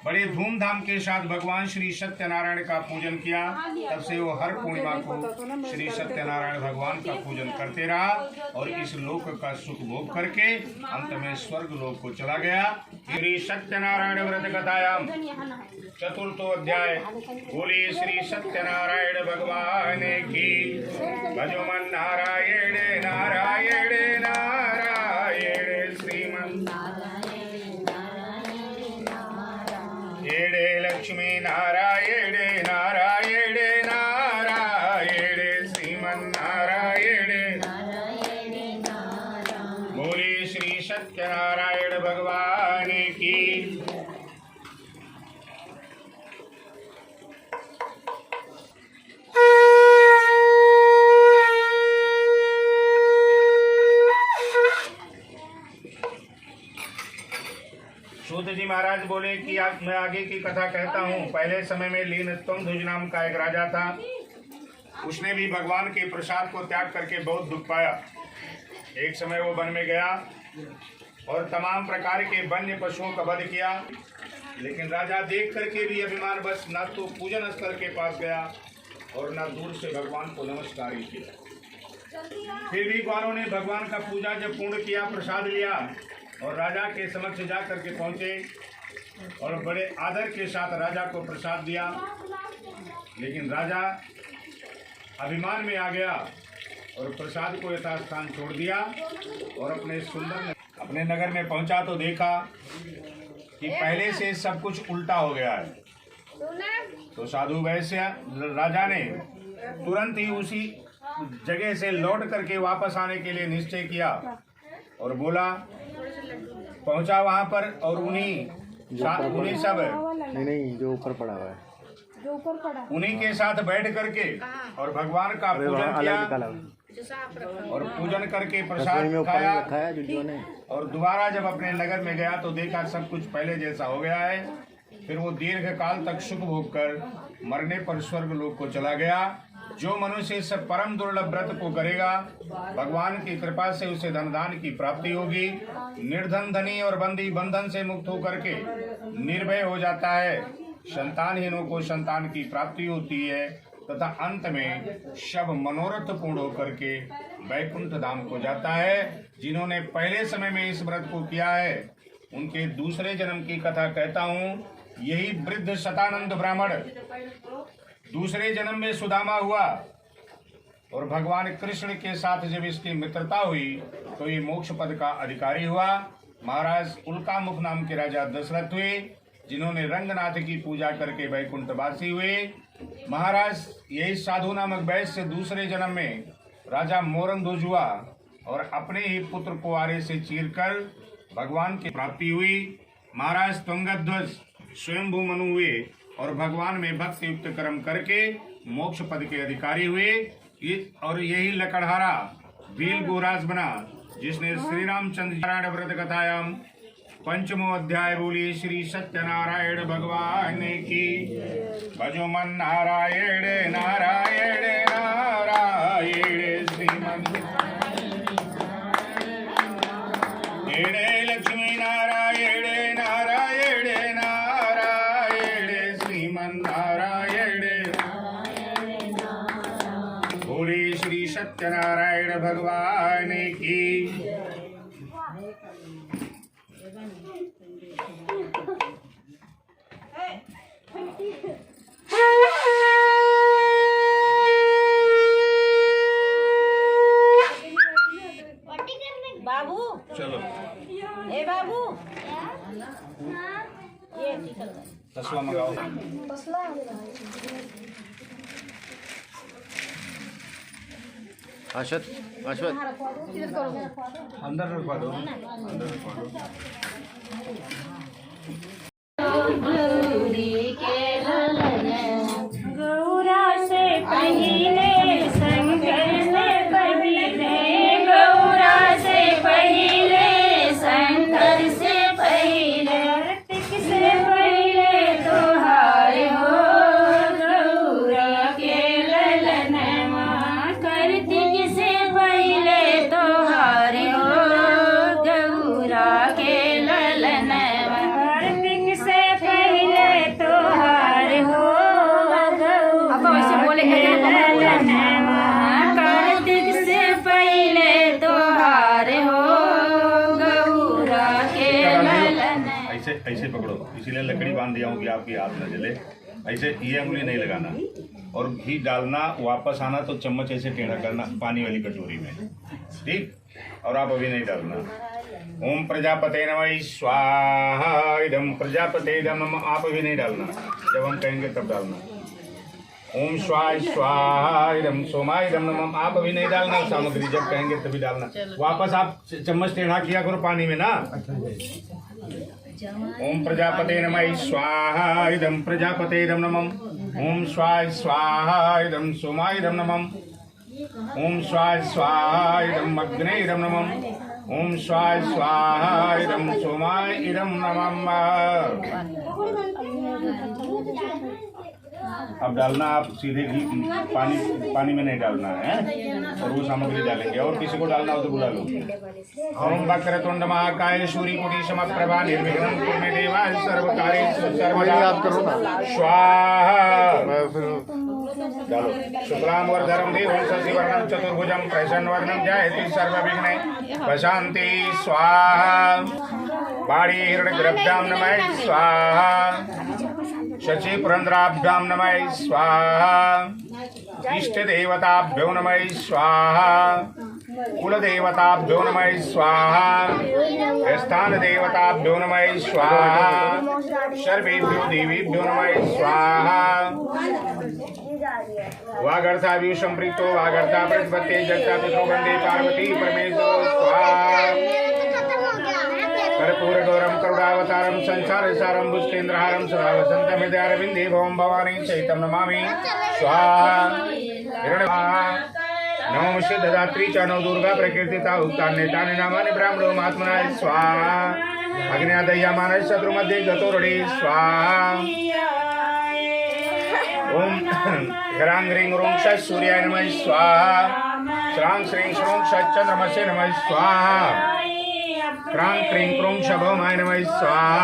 S3: बड़े धूमधाम के साथ भगवान श्री सत्यनारायण का पूजन किया। तब से वो हर पूर्णिमा को श्री सत्यनारायण भगवान का पूजन करते रहा और इस लोक का सुख भोग करके अंत में स्वर्ग लोक को चला गया। श्री सत्यनारायण व्रत कथायाम 4th अध्याय। बोलिए श्री सत्यनारायण भगवान की। भजो मन नारायण नारायण नारायण श्रीमन लक्ष्मी नारायण नारायण नारायण श्रीमन नारायण। बोले श्री सत्यनारायण भगवान की। सूत जी महाराज बोले कि मैं आगे की कथा कहता हूँ। पहले समय में लीन त्वंगध्वज नाम का एक राजा था। उसने भी भगवान के प्रसाद को त्याग करके बहुत दुख पाया। एक समय वो वन में गया और तमाम प्रकार के वन्य पशुओं का वध किया, लेकिन राजा देख करके भी अभिमान बस न तो पूजन स्थल के पास गया और न दूर से भगवान को नमस्कार ही किया। फिर भी ग्वालों ने भगवान का पूजा जब पूर्ण किया, प्रसाद लिया और राजा के समक्ष जा करके पहुंचे और बड़े आदर के साथ राजा को प्रसाद दिया, लेकिन राजा अभिमान में आ गया और प्रसाद को यथास्थान छोड़ दिया और अपने नगर में पहुंचा तो देखा कि पहले से सब कुछ उल्टा हो गया है। तो साधु वैश्य राजा ने तुरंत ही उसी जगह से लौट करके वापस आने के लिए निश्चय किया और बोला, पहुंचा वहां पर और उन्हीं सब
S5: नहीं जो ऊपर पड़ा हुआ है,
S3: उन्हीं के साथ बैठ करके और भगवान का पूजन किया और पूजन करके प्रसाद खाया और दोबारा जब अपने नगर में गया तो देखा सब कुछ पहले जैसा हो गया है। फिर वो दीर्घ काल तक सुख भोग कर मरने पर स्वर्ग लोक को चला गया। जो मनुष्य इस परम दुर्लभ व्रत को करेगा, भगवान की कृपा से उसे धन दान की प्राप्ति होगी। निर्धन धनी और बंदी बंधन से मुक्त होकर के निर्भय हो जाता है। संतानहीनों को संतान की प्राप्ति होती है तथा अंत में सब मनोरथ पूर्ण होकर के वैकुंठ धाम को जाता है। जिन्होंने पहले समय में इस व्रत को किया है उनके दूसरे जन्म की कथा कहता हूँ। यही वृद्ध शतानंद ब्राह्मण दूसरे जन्म में सुदामा हुआ और भगवान कृष्ण के साथ जब इसकी मित्रता हुई तो ये मोक्ष पद का अधिकारी हुआ। महाराज उल्कामुख नाम के राजा दशरथ हुए, जिन्होंने रंगनाथ की पूजा करके वैकुंठवासी हुए। महाराज यही साधु नामक वैश्य दूसरे जन्म में राजा मोरंध्वज हुआ और अपने ही पुत्र को आरे से चीरकर भगवान की प्राप्ति हुई। महाराज तुंगध्वज स्वयंभू मनु हुए और भगवान में भक्ति युक्त कर्म करके मोक्ष पद के अधिकारी हुए। और यही लकड़हारा भील गुहराज बना, जिसने श्री रामचंद्र नारायण व्रत कथायाम 5वां अध्याय बोली श्री सत्यनारायण भगवान की। भजो मन नारायण नारायण नारायण श्रीमन लक्ष्मी नारायण नारायण नारायण श्रीमन नारायण। बोली श्री सत्यनारायण भगवान की।
S6: बाबू
S3: चलो
S6: ए बाबू ये
S3: तसला मंगाओ।
S5: अश्वत अश्वत
S3: अंदर रखवा दो, अंदर रखवा दो।
S6: गौरा से पहले शंकर से पहले, गौरा से पहले शंकर से पहले, कार्तिक से पहले तोहार हो गौरा के ललनमा। कार्तिक से पहले तोहार हो गौरा के ललनमा। कार्तिक से पहले तोहार हो कार्तिक से पहले तोहार हो गौरा के ललना।
S3: ऐसे ऐसे पकड़ो, इसीलिए लकड़ी बांध दिया हूँ कि आपकी हाथ न जले। ऐसे ये अंगुली नहीं लगाना और घी डालना, वापस आना तो चम्मच ऐसे टेढ़ा करना पानी वाली कटोरी में, ठीक। और आप अभी नहीं डालना। ओम प्रजापते नमः स्वाहा इदम प्रजापते नमः, आप अभी नहीं डालना, जब हम कहेंगे तब डालना। ओम स्वाहा स्वाहा इदम सोमाय इदम नमः, आप अभी नहीं डालना सामग्री, जब कहेंगे तभी डालना। वापस आप चम्मच टेढ़ा किया करो पानी में ना। ओम प्रजापते नमः स्वाहा इदम प्रजापते इदम नमः। ओम स्वाहा स्वाहा इदम सोमाय इदम नमः। ओम स्वाय स्वाहा इदम अग्ने इदम नमः। ओम स्वाय स्वाहा इदम सोमाय इदम नमः। अब डालना आप सीधे घी पानी में नहीं डालना है और वो सामग्री डालेंगे। और किसी को डालना हो तो बुला लो। ओम वक्रतुंड महाकाय सूर्यकोटि समप्रभा निर्विघ्नं कुरु मे देवा सर्वकार्येषु सर्वदा स्वाहा। डालो। शुक्लां वरदं देवं शशिवर्णं चतुर्भुजं प्रसन्नवदनं ध्यायेत् सर्वविघ्नैः प्रशान्ति स्वाहा। बाणी हिरण्यगर्भाभ्यां नमः स्वाहा। शचि पुरंदराभ्यां नमः स्वाहा। इष्ट देवताभ्यो नमः स्वाहा। कुल देवताभ्यो नमः स्वाहा। स्थान देवताभ्यो नमः स्वाहा। सर्वेभ्यो देवीभ्यो नमः स्वाहा। वागर्ताभ्यो संप्रीतो वागर्ता प्रतिपत्ते जगता पितरो वंदे पार्वती परमेश्वर स्वाहा। कर्पूर गौरम करुणावतारम संसार सारम भुजकेन्द्रहारम सदा वसंतम हृदयारविंदे भवम भवानी सहितं नमामि स्वाहा। नमो सिद्धदात्री च नव दुर्गा प्रकीर्तिता उत्तान्येतानि नामानि ब्राह्मणो महात्मनाय स्वाहा। अग्न्यादह्यमानः शत्रुमध्ये गतोरणे स्वाहा। ओम ह्रां ह्रीं ह्रूं षट् सूर्याय नमः स्वाहा। श्रां श्रीं श्रूं षट् चन्द्रमसे नमः स्वाहा। क्रां क्रीं क्रूं शभौमाय नमः स्वाहा।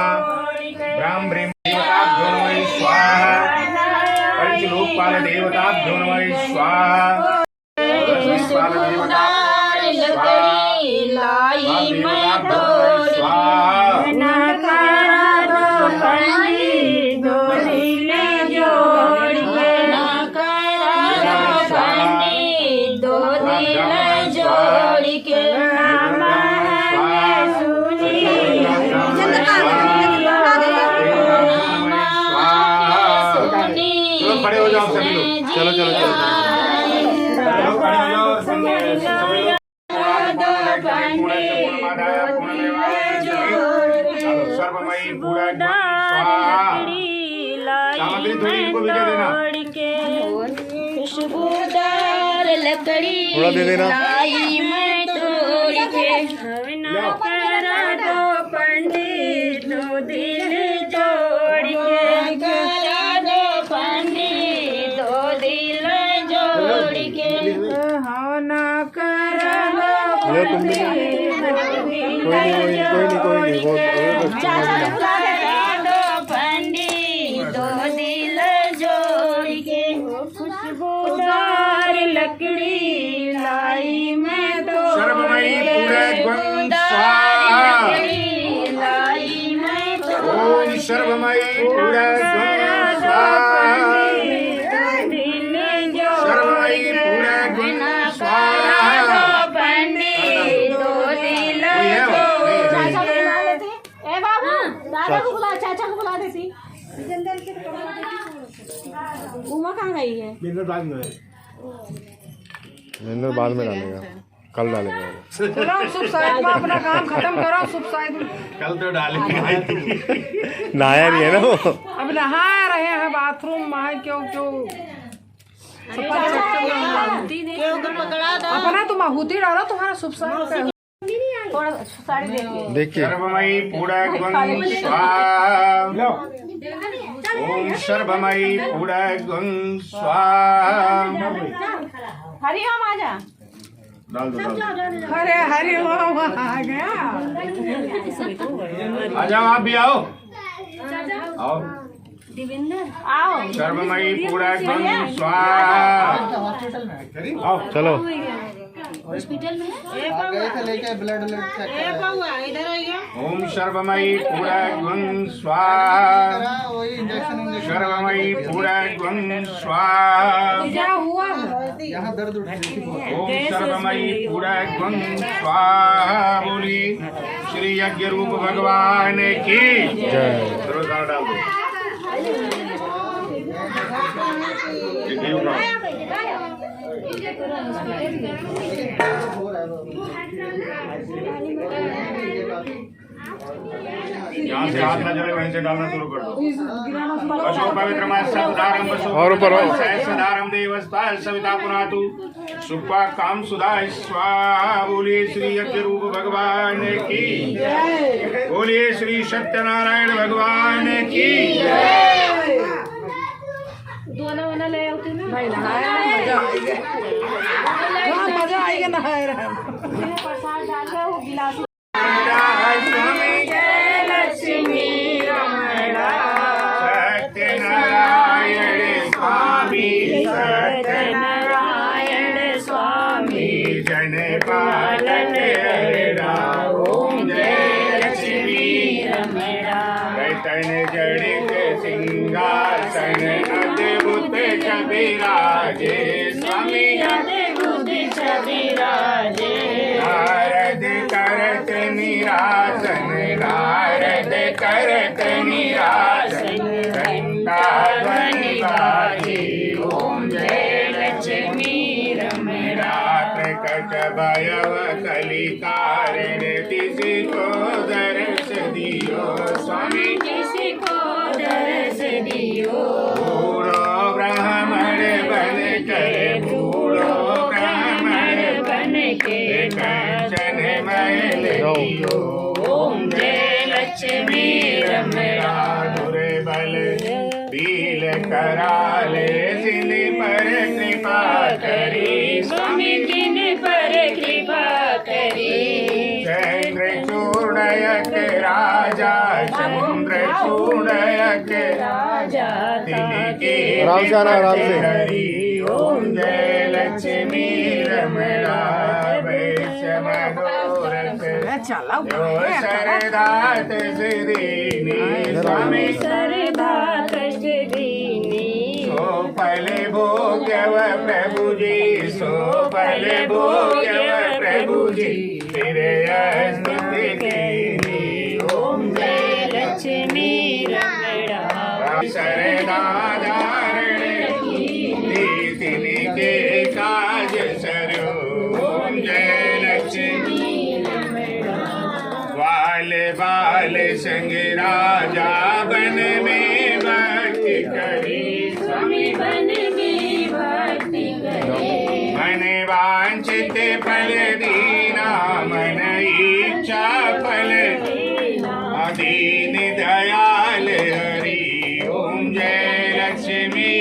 S3: ब्रां ब्रीं देवताभ्यो नमः स्वाहा। पंचलोकपाल देवताभ्यो नमः स्वाहा। दशपाल देवताभ्यो खड़े हो जाओ सभी लोग। चलो चलो चलो सर्वमयी पूरा सामग्री थोड़ी इनको भी दे देना।
S6: खुशबूदार लकड़ी
S5: थोड़ा दे देना।
S6: लाई मैं तोड़ के हवना करा दो पंडित दो दिल जोड़ के करा दो पंडित दो दिल जोड़ के हवना करा दो पंडित
S5: कोई नहीं
S6: दो दिल जोड़ के खुशबूदार लकड़ी लाई मैं तो
S3: सर्वमयी पूरे गुण स्वाहा।
S6: लाई मैं तो
S3: ओम सर्वमयी पूरे गुण स्वाहा। सर्वमयी पूरे गुण स्वाहा।
S6: पंडित दो दिल
S4: ए बाबू दादा को बुला, चाचा को बुला देती। उमा कहाँ गई है?
S5: महेंद्र बाद में डालेगा, कल डालेगा।
S4: चलो सुबह साइड में अपना काम खत्म करो। सुबह साइड में
S3: कल तो डालेंगे।
S5: नहाया नहीं है ना वो।
S4: अब नहा रहे हैं बाथरूम में। क्यों क्यों अपना तुम आहुति डालो। तुम्हारा शुभ साइड
S5: देखिए
S3: सर्वमयी पूरा गुण स्वाहा। ओम सर्वमयी पूरा गुण स्वाहा।
S6: हरिओम आजा।
S3: डाल दो डाल दो।
S4: अरे हरि ओम आ गया।
S3: आ जाओ आप भी आओ आओ।
S6: आओ
S3: सर्वमयी पूरा गुण स्वाहा। आओ
S5: चलो।
S6: हॉस्पिटल में
S5: गए थे लेके ब्लड चेक
S3: ओम सर्वमयी पूरा गुण स्वाहा। सर्वमयी पूरा गुण स्वाहा।
S4: क्या हुआ?
S5: यहाँ दर्द उठ
S3: ओम सर्वमयी पूरा गुण स्वाहा। बोली श्री यज्ञ रूप भगवान की
S5: जय।
S3: डाल दो। ये घी उठाओ। यहाँ से हाथ न जले वहीं से डालना शुरू कर दो।
S4: गिराना शुरू
S3: अशोक पवित्र मासारम
S5: और ऊपर हो।
S3: सहस्रधारम देवस्पाल सविता पुनातु सुपा काम सुधा स्वाहा। बोलिए श्री यज्ञ रूप भगवान की, बोलिए श्री सत्यनारायण भगवान की।
S6: दोनों ले आती ना
S4: भाई नहाया मजा आएगा। हाँ मजा आएगा नहाए रहे।
S6: प्रसाद डाल के वो गिलास
S3: स्वामी
S6: जय लक्ष्मी रमणा
S3: सत्यनारायण स्वामी,
S6: सत्यनारायण स्वामी
S3: जन पालन हररा। ओम जय लक्ष्मी
S6: रमणा
S3: रतन जड़ित सिंहासन अद्भुत छविराजे। स्वामी
S6: अद्भुत छविराजे
S3: नारद करत निरासन, नारद करत निरासन घंटा ध्वनि बाजी। ओम जय लक्ष्मी रमणा प्रकट भयव कलिकारण किसी को दर्श दियो। स्वामी
S6: किसी को दर्श दियो
S3: बूढ़ो ब्राह्मण बन कर, बूढ़ो ब्राह्मण
S6: बन के
S3: कंचन महल दियो।
S6: ओम जय लक्ष्मी रमणा
S3: दुर्बल दील कराले जिन पर कृपा करी।
S6: स्वामी जिन पर कृपा करी
S3: चंद्र चूड़यक राजा, चंद्र चूड़यक
S6: राजा
S3: तिनके
S5: आराम से आना, आराम से।
S3: हरि। ओम जय लक्ष्मी रमणा वैश्य मनोरथ
S4: चला
S3: यो सरदात श्रीनी। स्वामी
S6: सरदा कष्ट दीनी
S3: सो फल भोग्यव प्रभु जी, सो फल भोग्यव प्रभु जी फिर स्तुति कीनी। ओम जय
S6: लक्ष्मी रमणा
S3: सरदा धारण तिनके काज सरो। ओम जय लक्ष्मी बाल बाल संग राजा बन में भक्ति करी। स्वामी
S6: मन में भक्ति करे
S3: मन वांछित फल दीना, मन इच्छा फल दीन दयाल हरि। ओम जय लक्ष्मी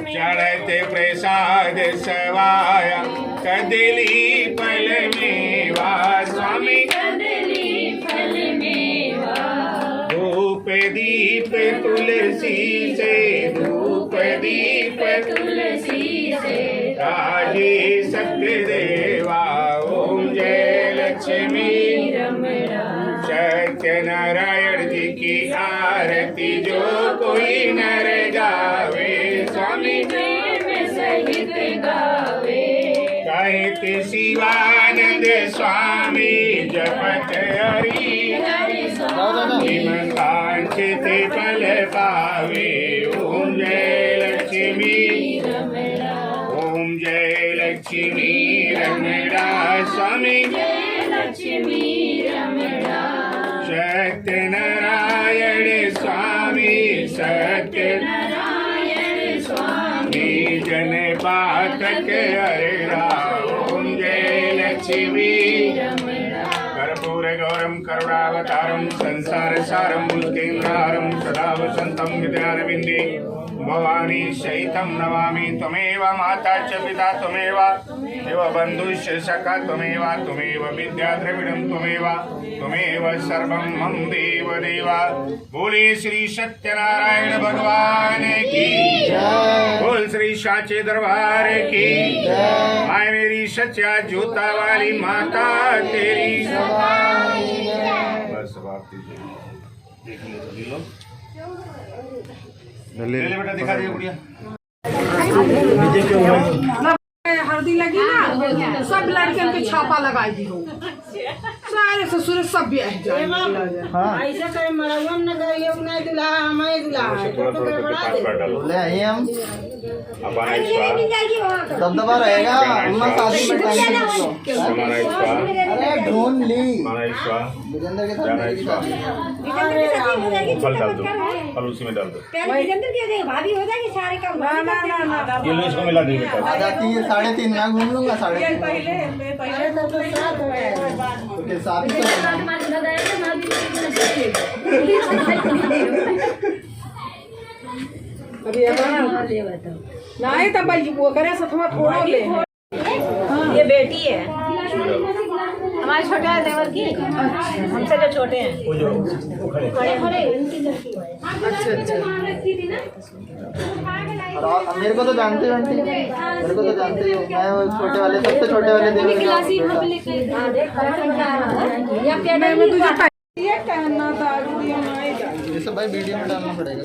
S3: चढ़त प्रसाद सवाया कदली फल मेवा। स्वामी
S6: कदली फल मेवा
S3: धूप दीप तुलसी से, धूप दीप
S6: तुलसी से
S3: राजे सत्य देवा। ओम जय लक्ष्मी
S6: रमणा
S3: सत्यनारायण जी की आरती जो कोई नर गावे। स्वामी
S6: प्रेम सहित गावे
S3: कहते शिवानंद स्वामी जपत हरि।
S6: हरि स्वामी
S3: कांचित फल पावे। ओम जय लक्ष्मी,
S6: रमणा
S3: ओम जय लक्ष्मी रमणा। स्वामी
S6: जय लक्ष्मी रमणा
S3: सत्यनारायण स्वामी, सत्य
S6: नारायण स्वामी
S3: जन पातक हररा। ओम जय लक्ष्मी कर्पूर गौरम करुणावतारम संसार सारम मुक्तिहारम सदा वसंतम हृदयारविंदे भवानी सहितं नमामि। त्वमेव माता च पिता त्वमेव देव बन्धुश्च सखा त्वमेव, त्वमेव विद्या द्रविणं त्वमेव सर्वं मम देव देवा। बोले श्री सत्यनारायण भगवान की, बोल श्री साचे दरबार की। माय मेरी सच्चा जोता वाली माता तेरी बस बात देख लो ले ले बेटा दिखा दिए गुड़िया।
S4: हल्दी लगी ना सब लड़के के छापा लगाई दी हो सारे ससुर सब भी
S5: ऐसे करे मरवन न गए नहीं दुल्हा हमारे दुल्हा
S3: थोड़ा थोड़ा करके पास पर डालो।
S5: ले आइए हम
S3: अपानाय स्वाहा
S7: दबदबा रहेगा। अम्मा शादी में टाइम से निकलो।
S3: समानाय स्वाहा
S7: अरे ढूंढ ली
S3: मानाय स्वाहा
S7: विजेंद्र के साथ
S3: जानाय
S7: मेरी
S3: स्वाहा।
S7: शादी।
S3: फल डाल दो, फल उसी में डाल दो।
S6: भाभी हो जाएगी सारे काम। ना
S3: ये लो, इसको मिला दे बेटा।
S7: आ जाती है 3:30 मैं घूम लूंगा 3:30
S6: पहले तो साथ है।
S7: के साथ ही तो
S4: अभी नहीं तो भाई वो करे सतमा थोड़ा ले।
S6: ये बेटी है हमारे छोटे देवर की, हमसे जो छोटे हैं।
S7: और मेरे को तो जानते हो आंटी, मेरे को तो जानते हो। मैं वो छोटे वाले सबसे छोटे वाले देवी ये सब भाई वीडियो में डालना पड़ेगा।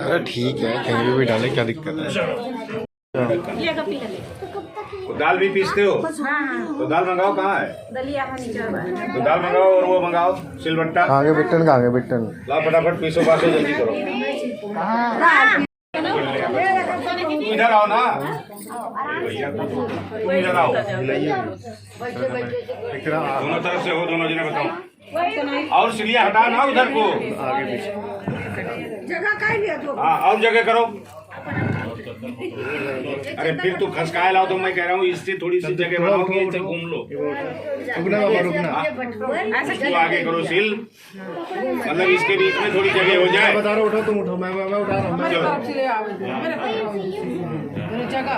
S5: अरे ठीक है, कहीं भी डाले, क्या दिक्कत है।
S3: तो दाल भी पीसते हो? तो दाल मंगाओ, कहाँ है? तो दाल मंगाओ और वो मंगाओ सिलबट्टा।
S5: आगे बिट्टन का आगे बिट्टन।
S3: लाओ फटाफट पीसो, बासो जल्दी करो। इधर आओ ना, इधर आओ। दोनों तरफ से हो, दोनों जने बताओ। और सिलिया हटा ना उधर को,
S4: जगह काहे लिया तो
S3: हाँ और जगह करो। अरे फिर तू खसकाए लाओ, तो मैं कह रहा हूँ इससे थोड़ी सी जगह बनाओ कि इससे घूम लो। तू आगे करो सिल, मतलब इसके बीच में थोड़ी जगह हो जाए।
S5: बता रहा उठो, तुम उठो, मैं उठा रहा हूँ।
S3: चलो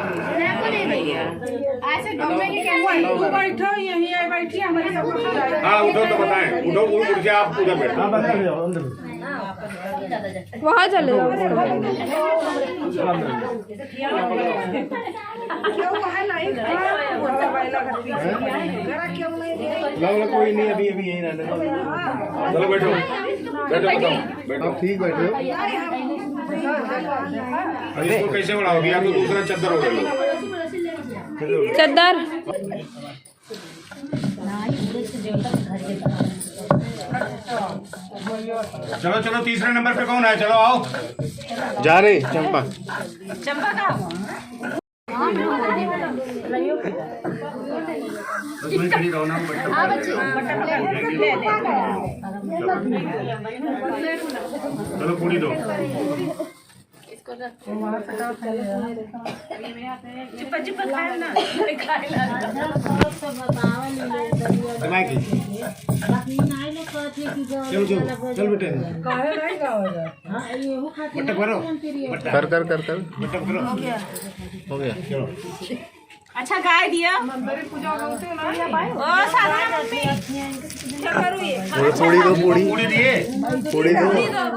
S4: बैठो यही है, बैठी हमारे सब।
S3: हाँ उठो तो बताएं, उठो उठ के आप उधर बैठो।
S1: वहाँ चले जाओ।
S5: कोई नहीं, अभी अभी यही रहने दो।
S3: चलो बैठो बैठो, बताओ बैठो।
S5: आप ठीक बैठे हो?
S3: अब इसको कैसे बढ़ाओगे? या तो दूसरा चद्दर हो गया।
S1: चद्दर
S3: चलो चलो, तीसरे नंबर पे कौन है? चलो आओ।
S5: जा रहे चंपा।
S6: चंपा का
S3: 10 मिनट खड़ी रहो ना। चलो पूरी दो।
S6: चुप्पा चुप्पा खाए ना, खाए ना।
S5: चलो चलो चल बेटे,
S3: बट्टा करो,
S5: कर कर कर कर।
S3: बट्टा करो।
S5: हो गया। चलो
S6: अच्छा गाय दिया। ओ सारा मम्मी क्या करूँ ये?
S5: पूड़ी दो, पूड़ी
S3: पूरी दिए,
S5: पूड़ी दो,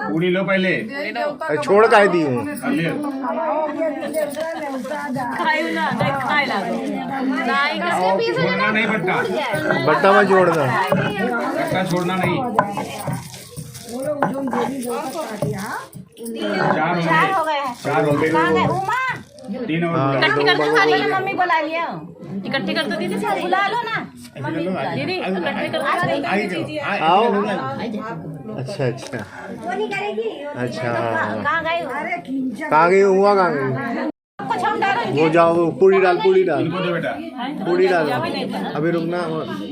S3: पूरी लो पहले।
S5: छोड़ का दी हूँ।
S6: खाए ना, खाए ना। नहीं
S3: छोड़ना नहीं बट्टा,
S5: बट्टा में जोड़ना,
S3: बट्टा छोड़ना नहीं। 4
S6: हो गए हैं।
S3: 4 हो गए।
S6: कहाँ गए उमा?
S3: 3 और
S5: हाँ,
S6: इकट्ठी कर दो सारी, मम्मी बुला लिया। इकट्ठी कर दो दीदी, बुला लो ना मम्मी। दीदी इकट्ठी कर दो।
S5: आओ। अच्छा अच्छा अच्छा।
S6: कहाँ गए?
S5: कहाँ गई हुआ, कहाँ गई?
S6: कुछ हम डालेंगे।
S5: वो जाओ, पूड़ी डाल, पूड़ी डाल,
S3: इनको दो बेटा।
S5: पूड़ी डाल। अभी रुकना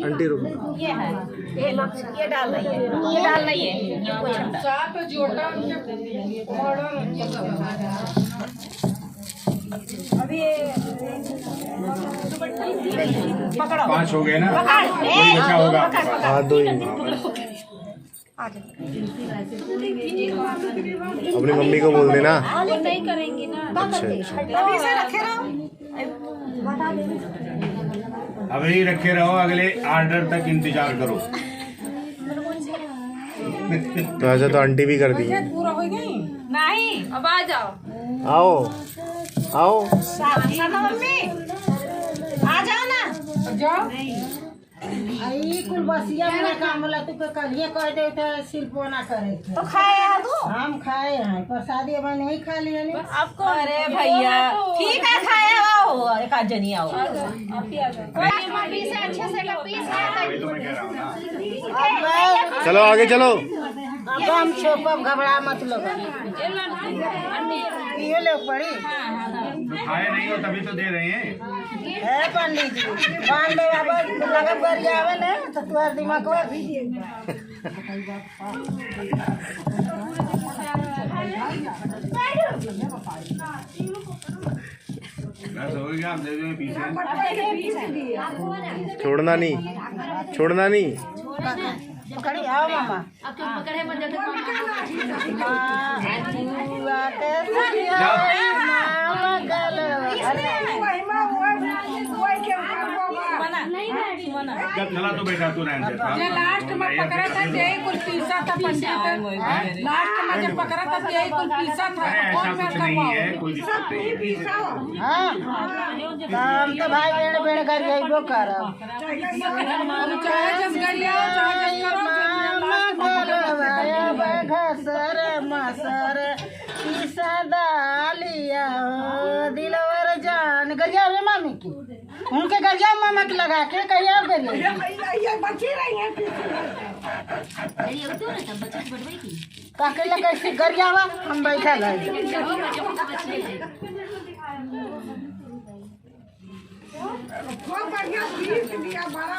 S5: आंटी, रुकना।
S6: ये है, ये लो, ये डाल रही है, ये डाल रही है। अभी पकड़ो।
S3: 5 हो गए ना,
S6: पकड़,
S3: कोई बचा होगा आपके पास।
S5: हाँ, दो ही। अपनी मम्मी को बोल देना।
S1: नहीं करेंगी ना।
S5: अच्छा अच्छा।
S6: अभी से रखे रहो।
S3: अभी रखे रहो, अगले ऑर्डर तक इंतजार करो।
S5: तो ऐसा तो आंटी भी कर दी।
S6: नहीं
S1: अब आ जाओ।
S5: आओ आओ।
S6: सामा मम्मी आ जाओ ना।
S8: आई कुल बसिया वाला काम वाला तू के कलिए कह दे तो शिल्पो ना करे थे।
S6: तो खाए है तू?
S8: हम खाए हैं, प्रसादी अब नहीं खा लिया ने।
S6: आपको अरे भैया ठीक है, खाए आओ, एक आध जनी आओ।
S3: वही तो मैं कह रहा हूँ ना।
S5: चलो आगे चलो।
S8: दम छोपब घबरा मत लोग ये लोग पड़ी
S3: खाए नहीं हो तभी तो दे रहे हैं।
S8: है पंडित जी बांध ले अब लगब कर जावे ना तो तुम्हार दिमाग
S3: बस हो गया, आप दे दो पीछे।
S5: छोड़ना नहीं, छोड़ना नहीं।
S8: पकड़ी आओ मामा
S3: जब चला तो बेटा तू रहने दे।
S4: जे लास्ट में पकड़ा था यही कुछ पीसा था पंडित लास्ट में जब पकड़ा था यही कुछ पीसा था
S3: अरे ऐसा
S4: कौन में
S3: कुछ नहीं है,
S4: करवाओ
S3: कोई दिक्कत नहीं है।
S8: हाँ हम तो भाई बेड़ बेड़ कर यही करब
S4: चाहे जब गरिया चाहे जब
S8: घसर मसर दालिया दिलवर जान गरिया वे मामी की उनके गरिया मामा के लगा के कहिया गरिया ताके लगे कैसे गरिया वा हम बैठल है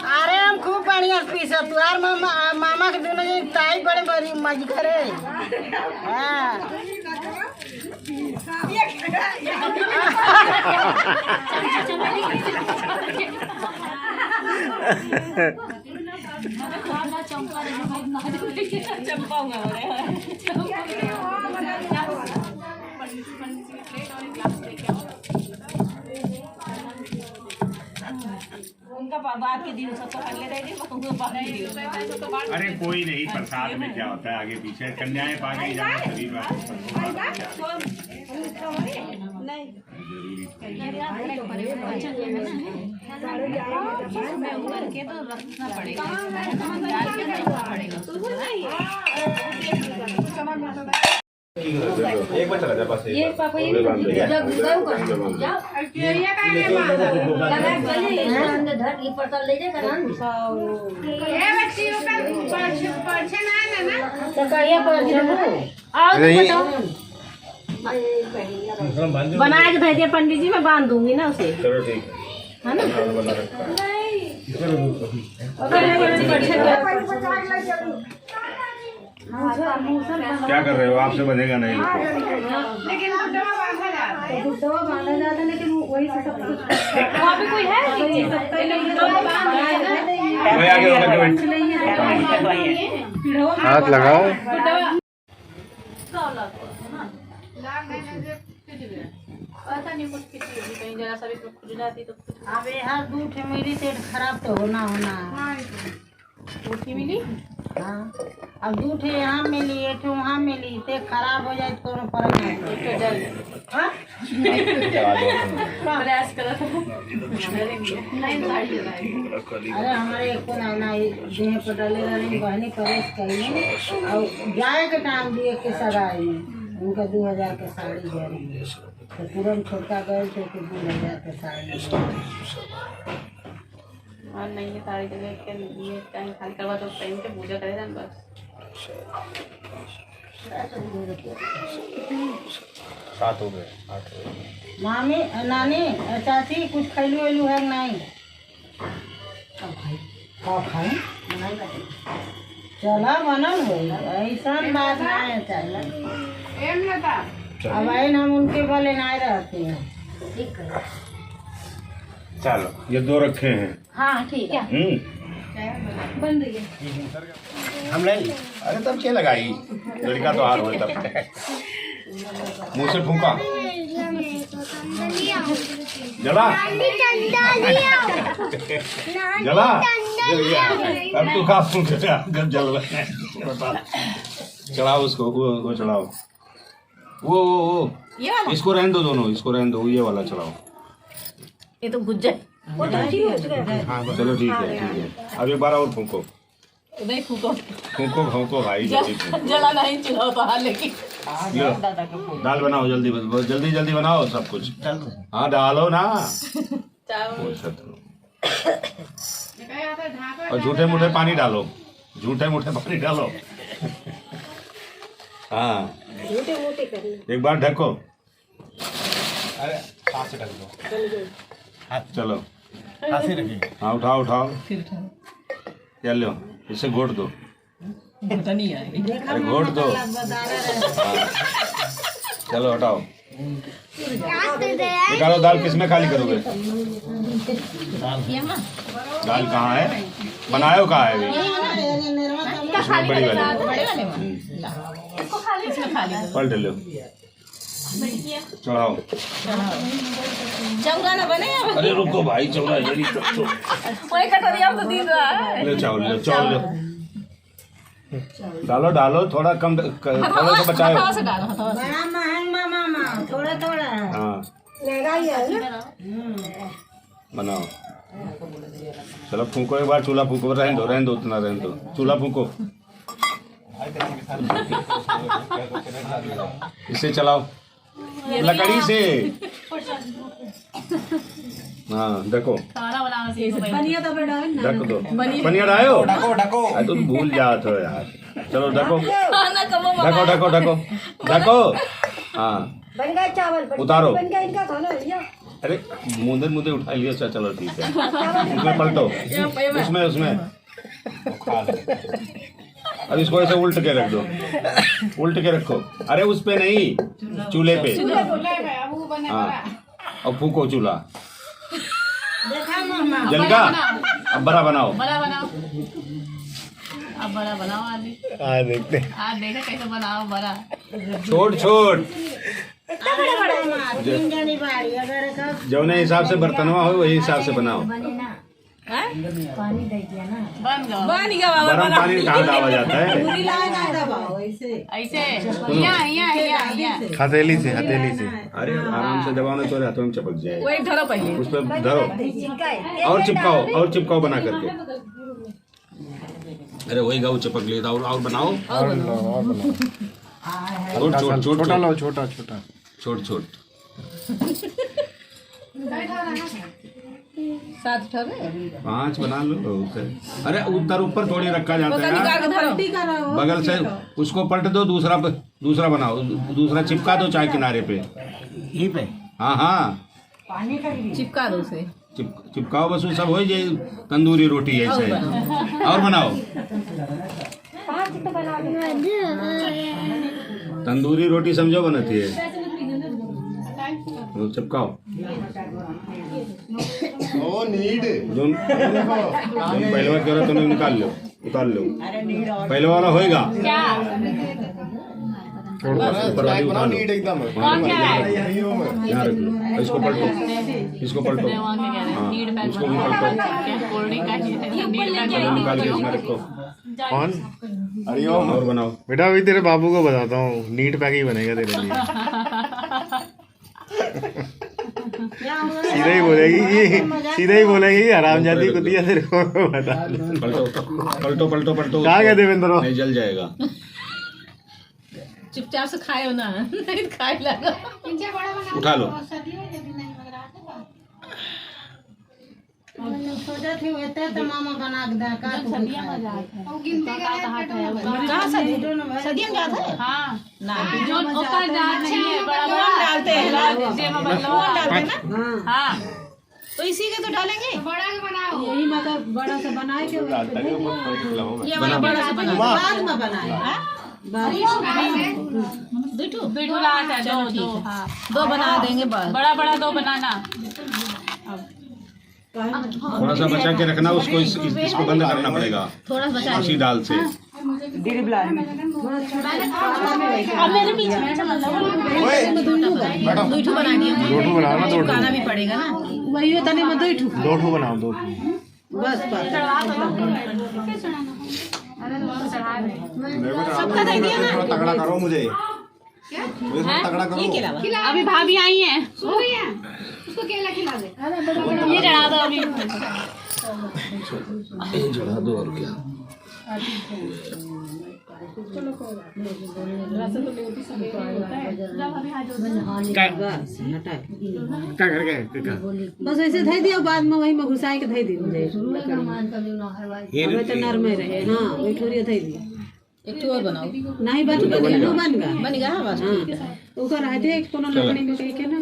S8: अरे हम खूब बढ़िया पीसा तुहार मामा के दोनों जी ताई बड़े बड़ी मज करे हाँ
S6: उनका बात के दिन सबको पहले दे दी
S3: अरे कोई नहीं, प्रसाद में क्या होता है आगे पीछे कन्याएं पा गई जाना सभी
S5: एक बार चला जा बस।
S1: ये पापा ये जग कर ये धर ये पता ले जा करन ए बच्ची ऊपर पीछे ना तो कहिए पर आओ
S6: बना के दे दिया पंडित जी मैं बांध दूंगी ना उसे
S5: चलो ठीक
S6: है ना
S3: क्या कर रहे हो, आपसे बनेगा नहीं।
S4: लेकिन
S1: गुड्डवा बांधा जाता लेकिन वही से सब कुछ
S6: वहाँ पे कोई है
S3: मैं आगे
S5: हाथ लगाओ।
S8: अब यहाँ दूध मिली तो खराब तो होना
S6: मिली
S8: हाँ अब दूध यहाँ मिली एक वहाँ मिली तो खराब हो जाए तो फर्क नहीं
S6: प्रयास करा
S8: अरे हमारे को ना देह पर डाले रही बहनी परेश कही और जाए के टाइम दिए के सगाई में उनका 2000 के साड़ी दे रही तो तुरंत छोटा गए थे कि 2000 के साड़ी
S6: और नहीं है सारी जगह के लिए टाइम खाली करवा तो टाइम पे पूजा करेगा बस
S5: 7 हो गए 8 हो गए।
S8: मामी नानी चाची कुछ खैलू वैलू है नहीं खाए चला बनल हो ऐसा बात नहीं है चला अब आए हम उनके भले नहीं रहते हैं
S1: ठीक है
S3: चलो ये 2 रखे हैं।
S6: हाँ ठीक है
S1: बन रही है
S3: हम नहीं, अरे तब क्या लगाई लड़का तो हार हुए तब मुंह से फूका जला जला जल गया। अब तू खा फूक जब जल रहा चढ़ाओ उसको वो चढ़ाओ वो इसको रहने दो, दोनों इसको रहने दो, ये वाला चढ़ाओ।
S6: ये तो गुज्जा
S3: हाँ चलो ठीक है अब एक बार और फूको
S6: नहीं फूको
S3: फूको भाई
S6: जला नहीं चुनाव तो हाल लेकिन
S3: लो दाल बनाओ जल्दी जल्दी जल्दी बनाओ सब कुछ। हाँ डालो ना और झूठे मूठे पानी डालो, झूठे मूठे पानी डालो। हाँ एक बार ढको।
S5: अरे हाथ से ढक दो।
S3: चलो
S5: हाथ से रखिए।
S3: हाँ उठाओ उठाओ। क्या लो इसे घोट दो। अरे घोट दो। हाँ। चलो हटाओ। निकालो दाल। किस में खाली करोगे? दाल कहाँ है? बनायो कहाँ है अभी? इसमें बड़ी वाली पलट लो। चढ़ाओ।
S6: चौरा ना बने।
S3: अरे रुको भाई चौरा
S6: वही कटोरिया में तो दिन रहा है।
S3: ले चावल लो चावल लो। डालो डालो थोड़ा कम थोड़ा सा बचाओ।
S8: बड़ा महंगा मामा थोड़ा थोड़ा।
S3: हाँ बनाओ। चलो फूको एक बार। चूल्हा फूको। रहने दो उतना रहने दो। चूल्हा फूको। इसे चलाओ लकड़ी से। हाँ देखो ढक दो। पनिया डायो। तो भूल जात हो यार। चलो ढको ढको ढको ढको ढको। हाँ
S1: बन गए चावल।
S3: उतारो।
S1: बन गया इनका खाना भैया।
S3: अरे मुंदे मुंदे उठा लिया। अच्छा चलो ठीक है। उसमें पलटो। उसमें उसमें अब इसको ऐसे उल्ट के रख दो। उल्ट के रखो। अरे उस पे नहीं चूल्हे पे। हाँ और फूको चूल्हा।
S8: देखा मामा
S3: जलगा। अब बड़ा बनाओ।
S6: बड़ा बनाओ। अब बड़ा बनाओ आदि।
S5: देखते
S6: आज देखा कैसे बनाओ बड़ा।
S3: छोट छोट
S8: तीन जनी बाड़ी अगर कब
S3: जो नए हिसाब से बर्तनवा हो वही हिसाब से बनाओ।
S1: पानी दे दिया ना।
S6: बन गया
S3: गरम पानी कहाँ डाला जाता है?
S6: ऐसे यहाँ
S5: हथेली से हथेली से।
S3: अरे आराम से दबाओ ना तो हाथों में चिपक जाए।
S6: वही धरो पहले।
S3: उस पर धरो और चिपकाओ बना करके। अरे वही गाँव चिपक लेता। और बनाओ। छोट छोट छोट
S5: छोटा लो। छोटा छोटा
S3: छोट छोट।
S6: सात ठहरे
S3: 5 बना लो। अरे ऊपर थोड़ी रखा जाता है। बगल से उसको पलट दो। दूसरा बनाओ। दूसरा चिपका दो चाहे किनारे पे। यहीं पे। हाँ हाँ
S6: चिपका दो उसे।
S3: चिपकाओ बस। वो सब हो जाए तंदूरी रोटी ऐसे। और बनाओ। तंदूरी रोटी समझो बनती है। चिपकाओ।
S5: ओ नीड
S3: जो पहले कह रहा तुमने निकाल लो। उतार लो। पहले वाला होएगा। ऊपर वाली उतार लो।
S5: नीड एकदम
S3: यहाँ रख लो। इसको पलटो। इसको पलटो। हाँ इसको भी पलटो। चलो निकाल के इसमें रखो।
S5: कौन? अरे
S3: और बनाओ।
S5: बेटा अभी तेरे बाबू को बताता हूँ। नीट पैक ही बनेगा तेरे लिए। सीधा ही बोलेगी हरामजादी कुतिया तेरे को बता।
S3: पलटो पलटो पलटो।
S5: कहाँ गए देवेंद्र?
S3: नहीं जल जाएगा।
S6: चुपचाप से खाए ना। नहीं खाए लगा।
S3: उठा लो।
S8: सोचा थी वैसे तो मामा बना के दे का
S6: कहाँ सदियम क्या था? हाँ जो ओका जात नहीं है। बड़ा डालते हैं ना। हाँ तो इसी के तो डालेंगे। बड़ा के बनाओ।
S4: यही मतलब बड़ा से बनाए के
S6: ये वाला बड़ा से बनाओ।
S8: बाद में बनाए।
S6: दो लात है। दो हाँ 2 बना देंगे बस। बड़ा बड़ा 2 बनाना।
S3: थोड़ा सा बचा के रखना उसको। इसको बंद करना पड़ेगा
S6: थोड़ा बचा
S3: उसी दाल से।
S6: अब मेरे पीछे दो बना दिया।
S5: 2 बनाओ ना। 2
S6: खाना भी पड़ेगा ना।
S4: वही तने में
S5: 2 बनाओ। 2
S8: बस
S6: सबका दे दिया ना।
S5: थोड़ा तगड़ा करो मुझे। तगड़ा करो।
S6: अभी भाभी आई हैं। उसको केला खिला दे। ये चढ़ा दो अभी।
S3: चढ़ा दो और क्या।
S4: बस ऐसे धई दिया। बाद में वही में घुसाई के धई दी। तो नरम रहे। हाँ वही ठोरिया धई दी।
S6: एक तो और बनाओ।
S4: नहीं बन गया
S6: बन गया बस ठीक है।
S4: ऊपर आए थे कोनो लकड़ी में कहीं के ना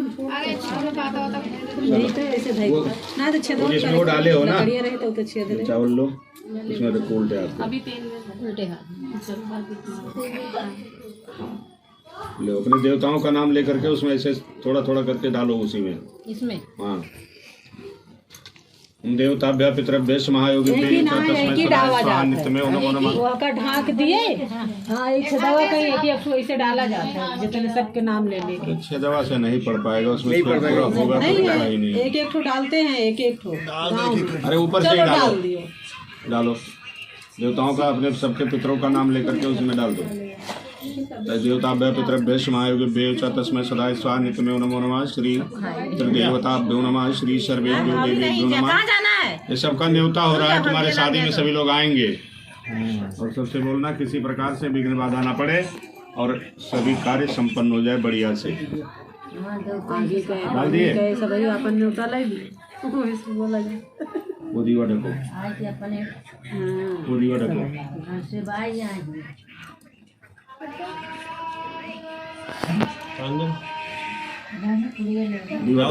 S4: नहीं तो ऐसे भाई ना तो छेद
S3: जिसमें वो डाले हो ना
S4: बढ़िया रहे तो छेद रहे।
S3: चावल लो, इसमें तो उल्टे हाथ
S1: अभी तेल में
S6: उल्टे हाथ
S3: ले, अपने देवताओं का नाम लेकर के उसमें ऐसे थोड़ा थोड़ा करके डालो उसी में।
S6: इसमें
S3: हाँ, देवताभ्य पितृभ्य महायोगी नित्य में
S4: वो का ढाक दिए। हाँ एक दवा कहीं एक एक ऐसे डाला जाता है जितने सबके नाम ले लेके।
S3: अच्छे दवा से नहीं पढ़ पाएगा उसमें पूरा होगा
S4: नहीं नहीं एक एक ठो डालते हैं एक एक ठो।
S3: अरे ऊपर से ही
S4: डाल
S3: डालो,
S4: दियो
S3: डालो देवताओं का अपने सबके पितरों का नाम लेकर के उसमें डाल दो। देवताभ्य पितृभ्य महायोगी च तस्मै सदा स्वाहा नित्य में नमो नमः श्री देवताभ्यो नमः श्री सर्वेभ्यो देवेभ्यो नमः। ये सबका न्योता हो रहा है, तुम्हारे शादी में सभी लोग आएंगे और सबसे बोलना किसी प्रकार से विघ्न बाधा ना पड़े और सभी कार्य संपन्न हो जाए बढ़िया से। डाल दिए
S4: सभी अपन न्योता लाई दिए बोला जाए।
S3: वो दीवा ढको, वो दीवा ढको। दीवा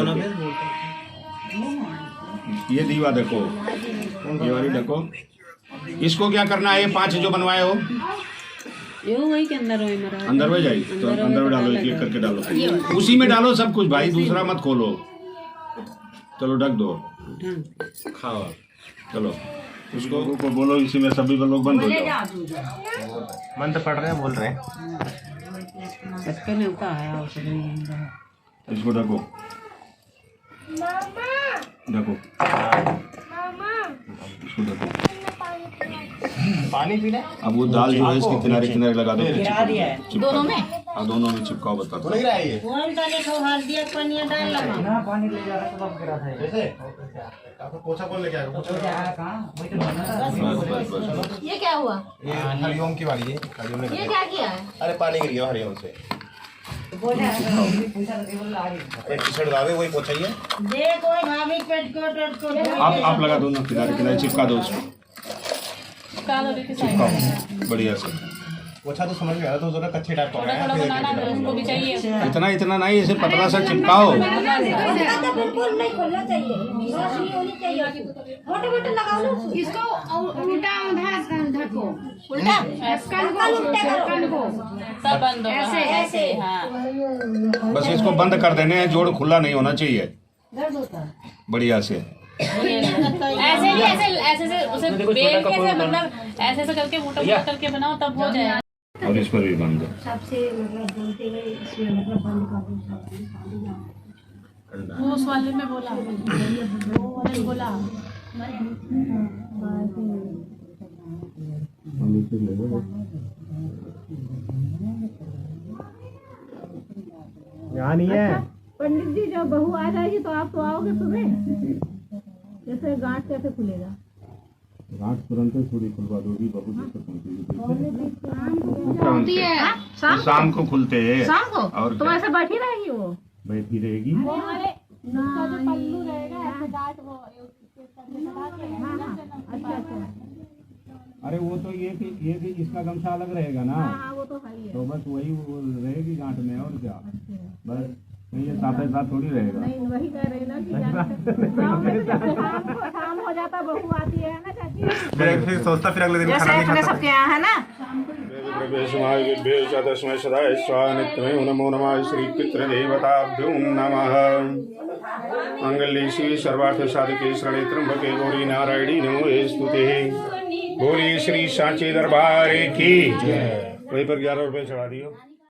S3: ये दीवा देखो, ये वाली ढको। इसको क्या करना है? ये 5 जो बनवाए हो
S4: ये वही के अंदर होए मरा
S3: अंदर में जाइए तो अंदर में डालो, एक एक करके डालो, उसी में डालो सब कुछ भाई, दूसरा मत खोलो। चलो ढक दो, खाओ चलो। उसको बोलो इसी में सभी लोग बंद हो जाओ।
S5: मंत्र पढ़ रहे हैं, बोल रहे हैं।
S4: सबके न्योता आया
S3: इसको ढको, ढको, इसको ढको।
S5: पानी पीना।
S3: अब वो दाल जो है इसके किनारे किनारे लगा दो,
S6: दोनों में।
S3: हाँ दोनों में चिपकाओ। बता दो
S7: पानी ले जा रहा है तो अब गिरा था जैसे आपको पोछा कौन लेके आएगा? पोछा कहाँ?
S6: ये क्या हुआ?
S5: ये हरिओम की बारी है, हरिओम ने
S6: ये क्या किया है?
S5: अरे पानी गिर गया हरिओम से। एक टी-शर्ट डाले वही पोछा ही है।
S8: देखो भाभी पेटकोट को
S3: आप लगा दो ना, किनारे किनारे चिपका दो उसको, चिपकाओ बढ़िया से।
S5: पोछा तो समझ में आ रहा, तो जरा कच्चे टाइप का है।
S1: थोड़ा बनाना है, उसको भी चाहिए।
S3: इतना इतना नहीं, ऐसे पतला सा चिपकाओ।
S1: बिल्कुल नहीं खोलना चाहिए, रोशनी होनी चाहिए। मोटे मोटे लगाओ ना इसको, उल्टा ढको, उल्टा कल को सब बंद होगा। ऐसे ऐसे हाँ,
S3: बस इसको बंद कर देने हैं, जोड़ खुला नहीं होना चाहिए बढ़िया से।
S1: ऐसे नहीं, ऐसे से उसे बेल के से मतलब ऐसे से करके मोटा करके बनाओ तब हो जाए।
S3: और इस पर भी बंद दो।
S1: सबसे मतलब बोलते गए इसमें मतलब बंद कर दो। वो उस वाले में बोला, वो वाले बोला
S5: यहाँ नहीं है।
S6: पंडित जी जब बहू आ जाएगी तो आप तो आओगे सुबह, जैसे गांठ कैसे खुलेगा?
S3: गांठ तुरंत थोड़ी खुलवा दोगी, बहू जैसे
S6: खुलती है
S3: शाम को खुलते हैं।
S6: शाम को
S3: और
S6: तो ऐसे बैठी रहेगी वो,
S3: बैठी रहेगी।
S6: उसका जो पल्लू रहेगा ऐसे गांठ वो
S3: अरे वो तो ये कि इसका गमछा अलग रहेगा ना।
S6: हाँ वो तो है ही है।
S3: तो बस वही वो रहेगी गांठ में, और क्या बस ये साथ साथ थोड़ी रहेगा।
S6: नहीं वही कह रही ना कि गाँव में शाम हो जाता, बहू आती है ना चाची,
S5: फिर सोचता फिर अगले दिन खाना नहीं खाता।
S6: सबके यहाँ है ना।
S3: नमो नमः श्री पितृदेवताभ्यो नमः। मंगले श्री सर्वार्थ साधके शरणे त्र्यंबके गौरी नारायणी नमोस्तुते। बोलिए श्री सांची दरबार की। वहीं पर 11 रुपए चढ़ा दियो।